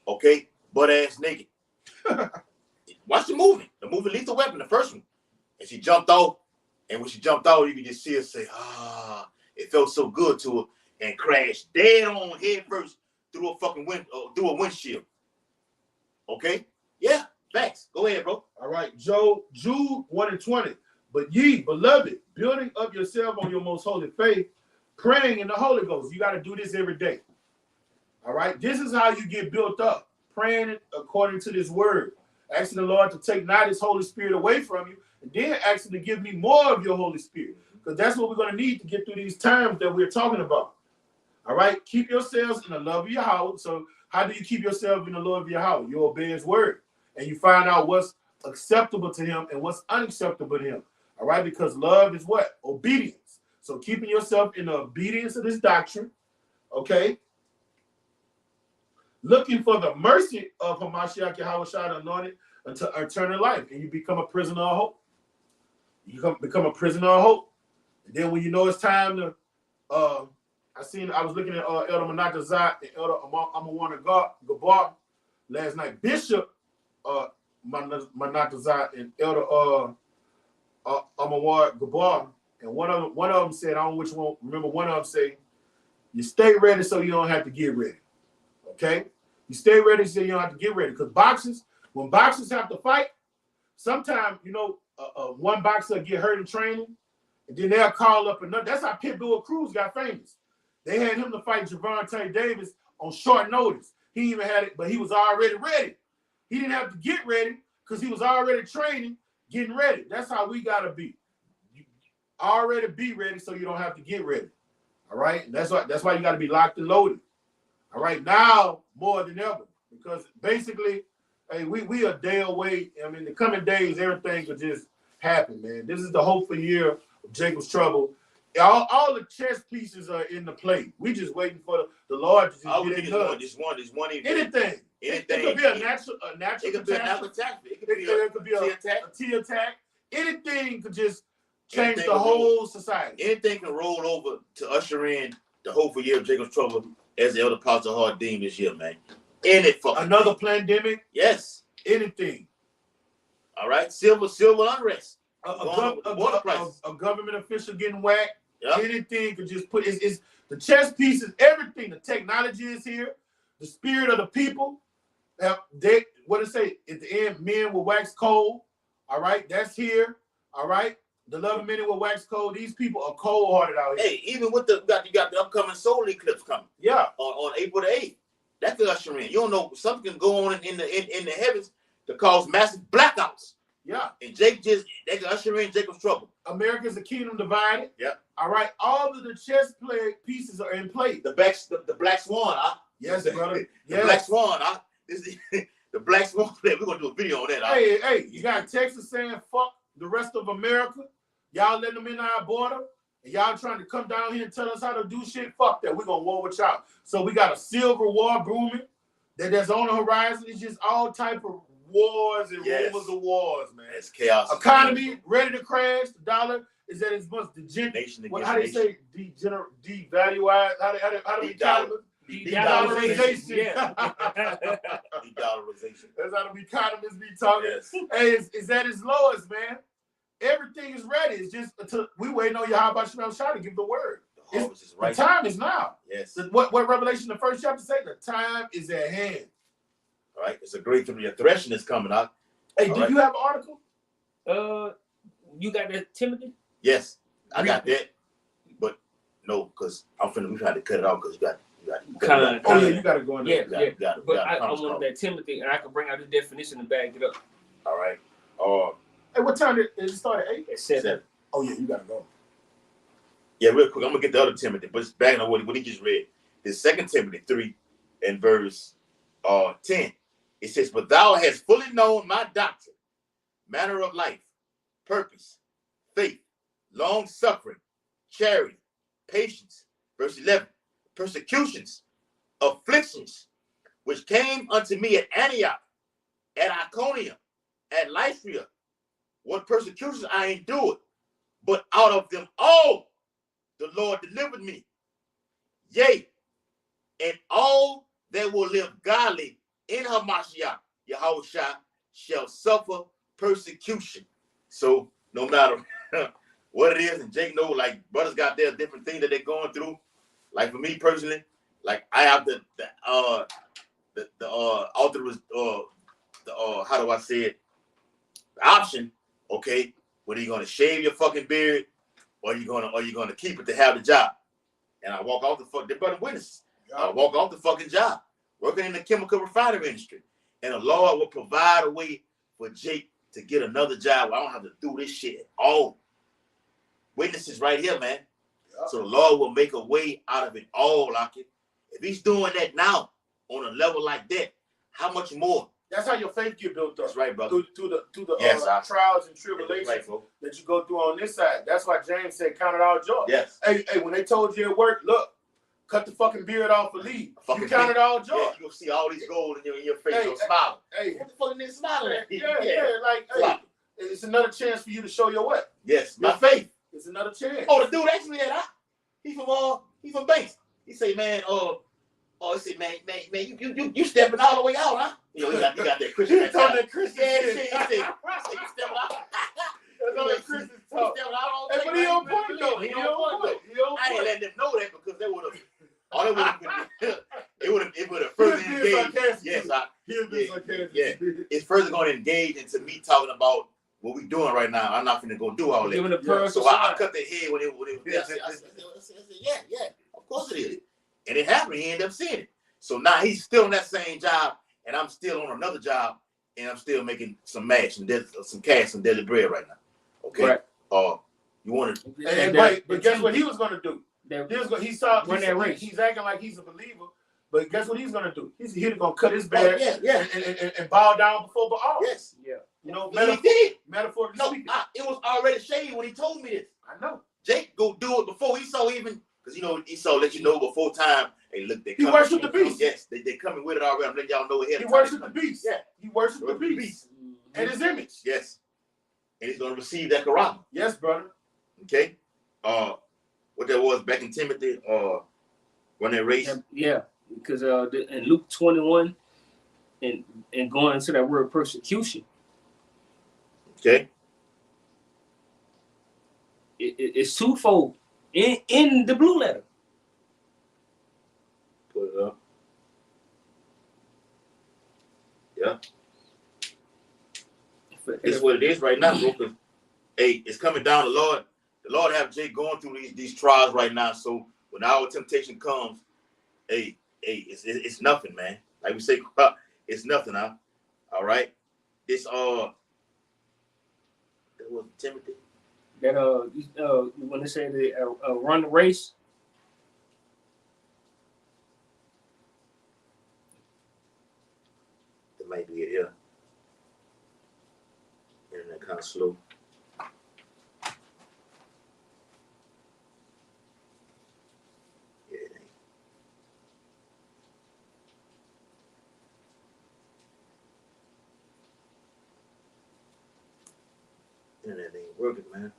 Okay, butt ass naked. Watch the movie Lethal Weapon, the first one. And she jumped off, and when she jumped off, you could just see her say, it felt so good to her, and crashed dead on head first through a fucking windshield. Okay? Yeah, facts. Go ahead, bro. All right, Jude 1:20. But ye, beloved, building up yourself on your most holy faith, praying in the Holy Ghost. You got to do this every day. All right? This is how you get built up. Praying according to this word. Asking the Lord to take not his Holy Spirit away from you, and then asking to give me more of your Holy Spirit. Because that's what we're going to need to get through these times that we're talking about. All right? Keep yourselves in the love of Yahweh. So how do you keep yourself in the love of Yahweh? You obey his word. And you find out what's acceptable to him and what's unacceptable to him. All right? Because love is what? Obedience. So keeping yourself in the obedience of this doctrine, okay? Looking for the mercy of Hamashiach Yahweh Shai anointed unto eternal life. And you become a prisoner of hope. You become a prisoner of hope. And then when you know it's time to, I was looking at Elder Manata Zat and Elder Amawana Gabar last night. Bishop Manata Zat and Elder Amawana Gabar. And one of them said, I don't know which one, remember one of them say, you stay ready so you don't have to get ready. Okay? You stay ready so you don't have to get ready. Because when boxers have to fight, sometimes, one boxer get hurt in training, and then they'll call up another. That's how Pitbull Cruz got famous. They had him to fight Javante Davis on short notice. He even had it, but he was already ready. He didn't have to get ready because he was already training, getting ready. That's how we got to be. Already be ready so you don't have to get ready. All right? That's why you got to be locked and loaded. All right? Now, more than ever. Because basically, hey, we a day away. I mean, the coming days, everything could just happen, man. This is the hopeful year Jacob's trouble. All the chess pieces are in the play. We just waiting for the Lord to just All we get need in is one event. anything. It could be a natural It could be a natural catastrophe. It could be a T attack. Anything could just change the whole society. Anything can roll over to usher in the hopeful year of Jacob's trouble, as the elder Pastor Hart deemed this year, man. Another pandemic. Yes. Anything. All right. Civil unrest. A government official getting whacked. Yep. Anything could just put it's the chess pieces, everything. The technology is here. The spirit of the people. What it say? At the end, men will wax cold. All right, that's here. All right. The love of many will wax cold. These people are cold-hearted out here. Hey, even with you got the upcoming solar eclipse coming. Yeah. On April the 8th. That could usher in. You don't know, something can go on in the heavens to cause massive blackouts. Yeah. And they can usher in Jacob's trouble. America's a kingdom divided. Yeah. All right. All of the chess pieces are in play. The black swan, huh? Yes, brother. The black swan, huh? The black swan play. We're gonna do a video on that. Huh? Hey, you got Texas saying fuck the rest of America. Y'all letting them in our border. And y'all trying to come down here and tell us how to do shit. Fuck that. We're gonna war with y'all. So we got a silver war brewing that's on the horizon. It's just all type of wars and rumors of wars, man. It's chaos. Economy ready to crash. The dollar is at its most degenerate. How do you say devalue? How do we call it? De-dollarization. Yeah. De-dollarization. That's how the economists be talking. Yes. Hey, it's at its lowest, man. Everything is ready. It's just we waiting on Yahweh Shem Shah to give the word. The harvest is right. The time is now. Yes. What Revelation, the first chapter, say? The time is at hand. All right. It's a great thing. Your threshing is coming out. Hey, do you have an article? You got that, Timothy? Yes, I got that. But no, because we tried to cut it off because you got you got to go in there. Yeah. But I wanted that Timothy, and I can bring out the definition and back it up. All right. Hey, what time did it start? At 8? At 7. Oh yeah, you got to go. Yeah, real quick. I'm gonna get the other Timothy, but it's back on what he just read. This 2 Timothy 3 and verse 10. It says, "But thou hast fully known my doctrine, manner of life, purpose, faith, long suffering, charity, patience." Verse 11. "Persecutions, afflictions, which came unto me at Antioch, at Iconium, at Lystra, what persecutions I endured, but out of them all the Lord delivered me. Yea, and all that will live godly in Hamashiach, Yahushua, shall suffer persecution." So no matter what it is, and Jake know, like brothers got their different things that they're going through. Like for me personally, like I have the author was how do I say it? The option, okay, whether you're gonna shave your fucking beard or you're gonna keep it to have the job. And I walk off the brother witnesses. I walk off the fucking job, working in the chemical refinery industry. And the Lord will provide a way for Jake to get another job where I don't have to do this shit at all. Witnesses right here, man. Yeah. So the Lord will make a way out of it all, like it. If he's doing that now on a level like that, how much more? That's how your faith get built up. That's right, brother. Through the trials and tribulations that you go through on this side. That's why James said, "Count it all joy." Yes. Hey, when they told you at work, look, cut the fucking beard off and leave. You count it all joy. Yeah, you'll see all these gold in your face. You'll smile. Hey, what the fuck is smiling at? Yeah. Like, hey, it's another chance for you to show your what? Yes, my faith. It's another chance. Oh, the dude actually he's from Banks. He say, man, he said, man, you stepping all the way out, huh? You know, he got that Christian. He told that Christian. Yeah, he said, you stepping out. That's all that Christian talk. But he on point though. He on point. I didn't let them know that because they would have. It would have further engaged. Yes, it's further going to engage into me talking about what we doing right now. I'm not finna go do all that. So I cut their head when it was there. I said, yeah, of course it is. And it happened. He ended up seeing it. So now he's still on that same job, and I'm still on another job, and I'm still making some mash and some cash and daily bread right now. Okay. Right. You want to? But guess what he was gonna do? He's acting like he's a believer, but guess what he's gonna do? He's gonna cut his bag and bow down before Baal. Yes. Yeah. You know, He did. metaphorically No, speaking. it was already shady when he told me this. I know. Jake go do it before Esau even, because you know Esau let you know before time. Hey, look, they He coming. worshiped the beast. Yes, they coming with it already. I'm letting y'all know ahead He of time. worshipped the beast. Yeah. He worshipped the beast and his image. Yes. And he's gonna receive that Quran. Yes, brother. Okay. What that was back in Timothy, when they raised. Yeah, because in Luke 21 and going into that word persecution. Okay. It's twofold in the blue letter. Put it up. Yeah. It's what it is right now, bro. Cause, hey, it's coming down. The Lord have Jake going through these trials right now. So when our temptation comes, hey, it's nothing, man. Like we say, it's nothing, huh? All right. It's that was Timothy. That when they say they run the race. That might be it, yeah. Internet kind of slow. Yeah, it ain't. Internet ain't working, man.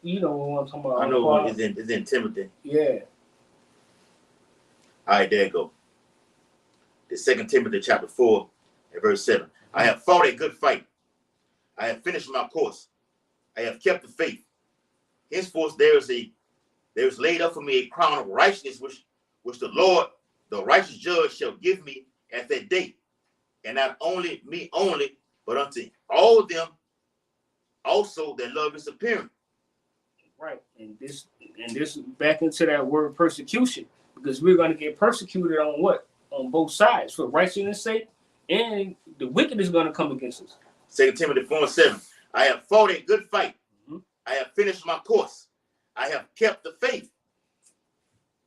You know what I'm talking about. I know it's in Timothy. Yeah. All right, there you go. The 2 Timothy chapter 4 and verse 7. I have fought a good fight. I have finished my course. I have kept the faith. Henceforth there is laid up for me a crown of righteousness, which the Lord, the righteous judge, shall give me at that day. And not only me only, but unto all them also that love his appearing. Right. And this back into that word persecution, because we're going to get persecuted on what? On both sides, for righteousness' sake, and the wicked is going to come against us. 2 Timothy 4 and 7. I have fought a good fight. Mm-hmm. I have finished my course. I have kept the faith.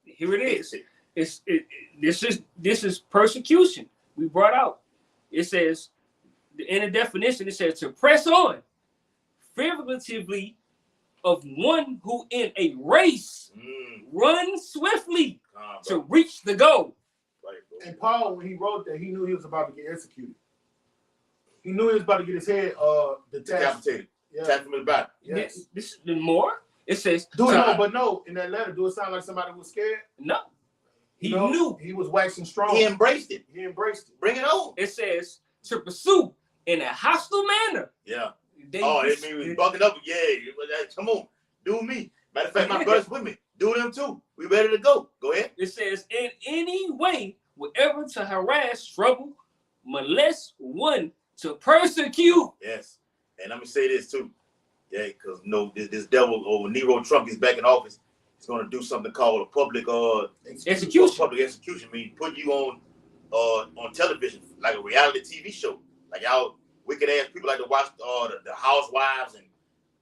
Here it is. This is persecution. We brought out. It says in the definition. It says to press on, figuratively, of one who in a race run swiftly to reach the goal. Right, and Paul, when he wrote that, he knew he was about to get executed. He knew he was about to get his head decapitated. Yeah. Tapped from his back. Yes. This more. It says no, in that letter, do it sound like somebody was scared? No. He You know, knew. He was waxing strong. He embraced it. Bring it on. It says to pursue in a hostile manner. Yeah. It mean we bucking up. Yeah. Come on. Do me. Matter of fact, my brothers with me. Do them too. We ready to go. Go ahead. It says in any way, whatever to harass, trouble, molest one, to persecute. Yes. And let me say this too. Yeah, because this devil or Nero Trump is back in office. He's going to do something called a public execution. Public execution means put you on television like a reality TV show. Like y'all wicked ass people like to watch the Housewives and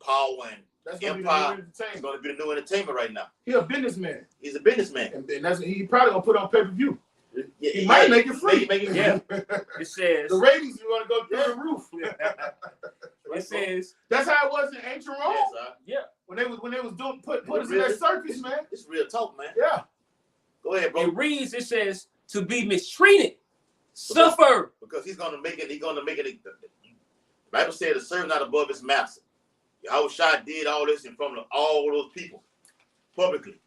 Power and That's Empire. It's going to be the new entertainment right now. He's a businessman. He's a businessman. And that's he probably going to put on pay-per-view. Yeah, he might make it free. Yeah. It says the ratings are going to go through the roof. It says that's how it was in ancient Rome. Yes, When they was doing put us in that circus, man. It's real talk, man. Yeah. Go ahead, bro. It reads. It says to be mistreated, suffer. Because he's gonna make it. He's gonna make it. The Bible said the servant not above his master. Yahushua did all this in front of all those people publicly.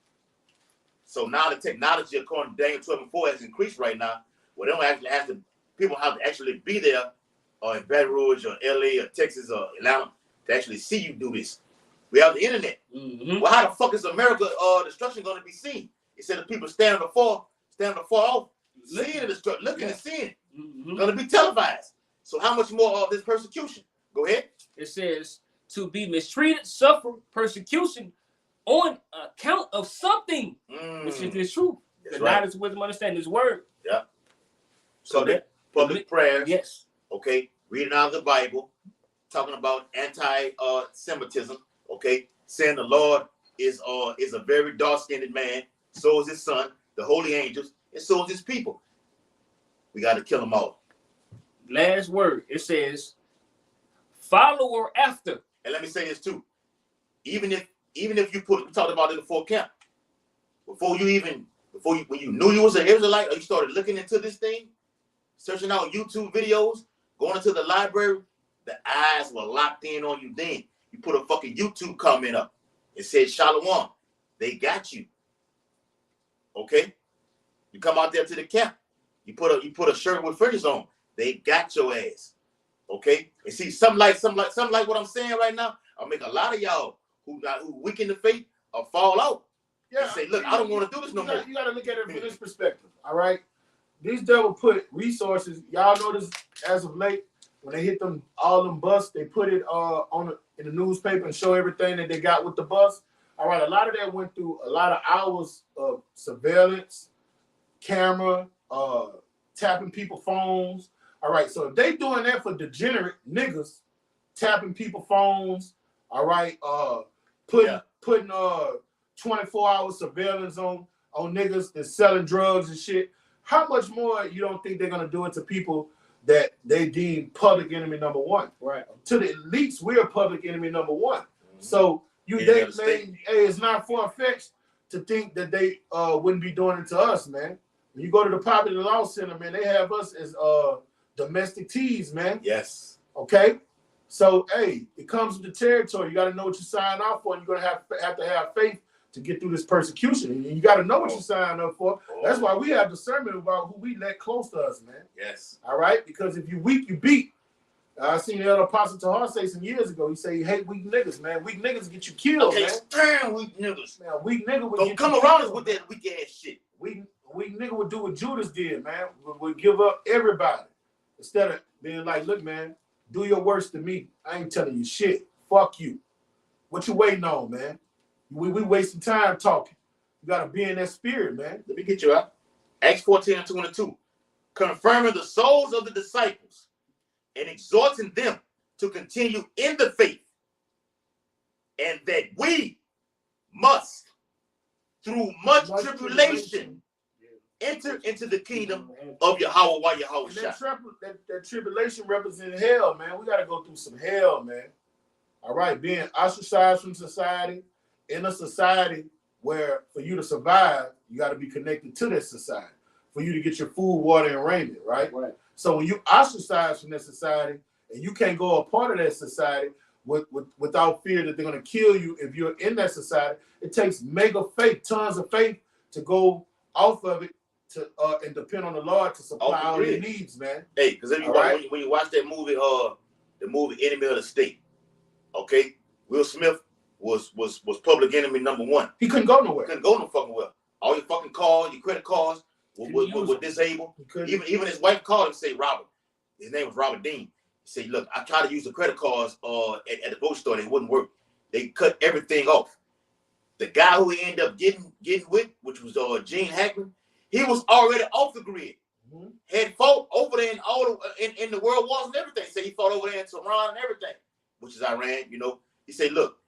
So now the technology, according to Daniel 12:4, has increased right now. Well, they don't actually have to. People have to actually be there, or in Baton Rouge, or LA, or Texas, or Atlanta, to actually see you do this. We have the internet. Mm-hmm. Well, how the fuck is America destruction going to be seen? Instead of people standing afar off, seeing the destruction, looking and seeing it. Mm-hmm. Going to be televised. So how much more of this persecution? Go ahead. It says to be mistreated, suffer persecution on account of something, which is the truth. That's The right. knowledge, wisdom, understanding His word. Yeah. So that public prayers. Yes. Okay. Reading out of the Bible, talking about anti-Semitism. Okay. Saying the Lord is a very dark-skinned man. So is His Son, the holy angels, and so is His people. We got to kill them all. last word. It says, follow or after. And let me say this too. Even if you we talked about it before camp. When you knew you was an Israelite or you started looking into this thing, searching out YouTube videos, going into the library, the eyes were locked in on you then. You put a fucking YouTube comment up. It said Shalom. They got you. Okay? You come out there to the camp. You put a shirt with fringes on. They got your ass. Okay? And see, something like what I'm saying right now, I'll make a lot of y'all who weak in the faith or fall out. Yeah. And say, look, I don't want to do this no more. You gotta look at it from this perspective. All right. These devil put resources. Y'all notice as of late, when they hit all them busts, they put it in the newspaper and show everything that they got with the bus. All right, a lot of that went through a lot of hours of surveillance, camera, tapping people's phones. All right, so if they doing that for degenerate niggas, tapping people's phones, all right, putting 24-hour surveillance on niggas that's selling drugs and shit, how much more you don't think they're gonna do it to people that they deem public enemy number one? Right. To the elites, we're public enemy number one. Mm-hmm. So it's not far-fetched to think that they wouldn't be doing it to us, man. When you go to the Popular Law Center, man, they have us as domestic teas, man. Yes. Okay? So, hey, it comes with the territory. You got to know what you sign off for, and you're going to have to have faith to get through this persecution. And you got to know what you sign up for. That's why we have discernment about who we let close to us, man. Yes. All right? Because if you weak, you beat. I seen the other Apostle Tahar say some years ago. He said he hate weak niggas, man. Weak niggas get you killed, man. Stand weak niggas. Man, weak nigga would don't come around us with that weak ass shit. Weak nigga would do what Judas did, man. Would give up everybody. Instead of being like, look, man, do your worst to me. I ain't telling you shit. Fuck you. What you waiting on, man? We wasting time talking. You gotta be in that spirit, man. Let me get you out. Acts 14:22. Confirming the souls of the disciples and exhorting them to continue in the faith, and that we must, through much tribulation, enter into the kingdom of Yahweh while Yahweh shot. That tribulation represents hell, man. We got to go through some hell, man. All right, being ostracized from society, in a society where for you to survive, you got to be connected to that society. For you to get your food, water, and raiment, right? Right. So when you ostracize from that society and you can't go a part of that society without fear that they're going to kill you if you're in that society, it takes mega faith, tons of faith to go off of it to and depend on the Lord to supply all your needs, man. Hey, because when you watch that movie, the movie Enemy of the State, okay, Will Smith was public enemy number one. He couldn't go nowhere. Couldn't go no fucking well. All your fucking cars, your credit cards were disabled. Even his wife called him and said, Robert. His name was Robert Dean. He said, look, I tried to use the credit cards at the grocery store. They wouldn't work. They cut everything off. The guy who he ended up getting with, which was Gene Hackman, he was already off the grid. Mm-hmm. Had fought over there in the world wars and everything. Said he fought over there in Tehran and everything, which is Iran. You know, he said, look,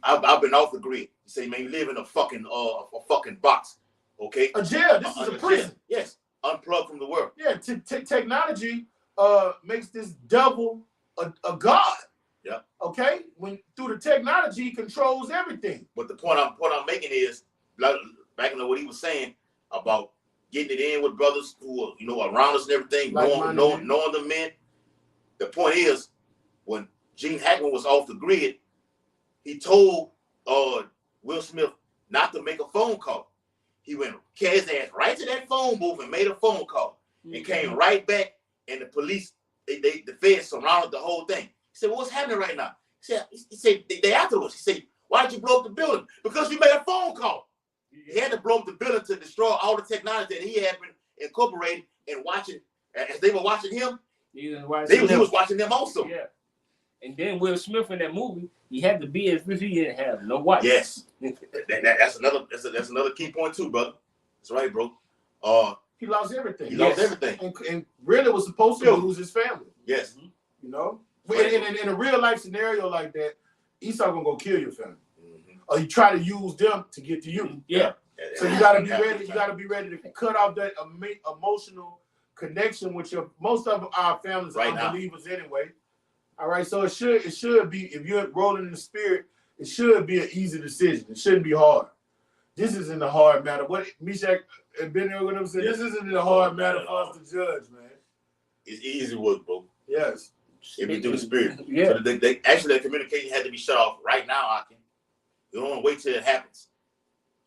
I've been off the grid. He said, man, you live in a fucking box. Okay. A jail. This is a prison. Yes. Unplugged from the world. Yeah. Technology makes this devil a god. Yeah. Okay. When through the technology, he controls everything. But the point I'm making is, back in what he was saying about getting it in with brothers who are around us and everything, knowing the men. The point is, when Gene Hackman was off the grid, he told Will Smith not to make a phone call. He went, carried his ass right to that phone booth and made a phone call, and came right back. And the police, the feds surrounded the whole thing. He said, well, what's happening right now? He said they after us. He said, why did you blow up the building? Because you made a phone call. He had to blow up the building to destroy all the technology that he had been incorporating and watching. As they were watching him, he was watching them also. Yeah. And then Will Smith in that movie, he had to be as if he didn't have no wife. Yes. That's another key point too, brother. That's right, bro. He lost everything. He lost everything. And really was supposed to lose his family. Yes. You know? In a real life scenario like that, Esau gonna go kill your family. Mm-hmm. Or you try to use them to get to you. Yeah. So you gotta be ready. You gotta be ready to cut off that emotional connection with most of our families are Right now. unbelievers anyway. All right, so it should be, if you're rolling in the spirit, it should be an easy decision. It shouldn't be hard. This isn't a hard matter. What Meshach and Ben with them said, this isn't a hard matter for us to judge, man. It's easy work, bro. Yes. It be through the spirit. Yeah. So they actually, the communication had to be shut off right now, Akin. You don't want to wait till it happens.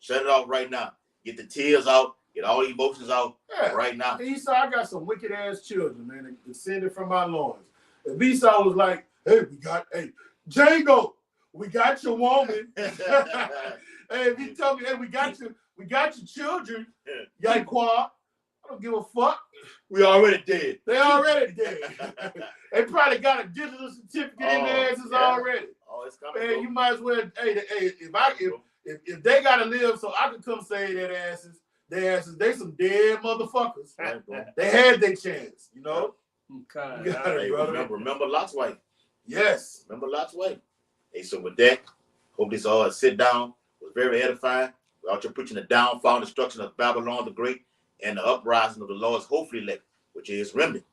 Shut it off right now. Get the tears out. Get all the emotions out right now. Esau, I got some wicked ass children, man, descended from my loins. If Esau was like, hey, Django, we got your woman. Hey, if he tell me, hey, we got your children, Yaquan, I don't give a fuck. We already dead. They already dead. They probably got a digital certificate in their asses already. Oh, it's coming. Man, you might as well. Hey, if they gotta live, so I can come save their asses. They some dead motherfuckers. They had their chance, you know. Okay. You got it, brother. Remember Lot's wife. Yes. Remember Lot's wife. Hey, so with that, hope this all sit down was very edifying. We're out here preaching the downfall and destruction of Babylon the Great and the uprising of the Lord's hopefully elect, which is remnant.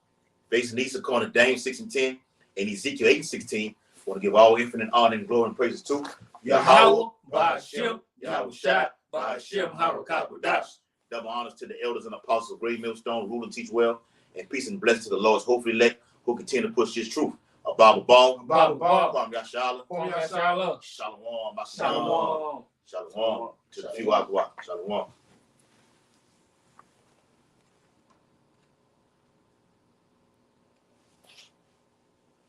Facing these according to Daniel 6:10 and Ezekiel 8:16. Want to give all infinite honor and glory and praises to Yahweh, Ba'ashem, Yahweh Shai, Ba'ashem, Harakabadash. Double honors to the elders and apostles of Great Millstone, rule and teach well, and peace and blessings to the Lord's hopefully elect who continue to push his truth. Abba Ball, Kwam Yashala, Shalom. Shalom, Shalom. Shalom to the few Agua, Shalom.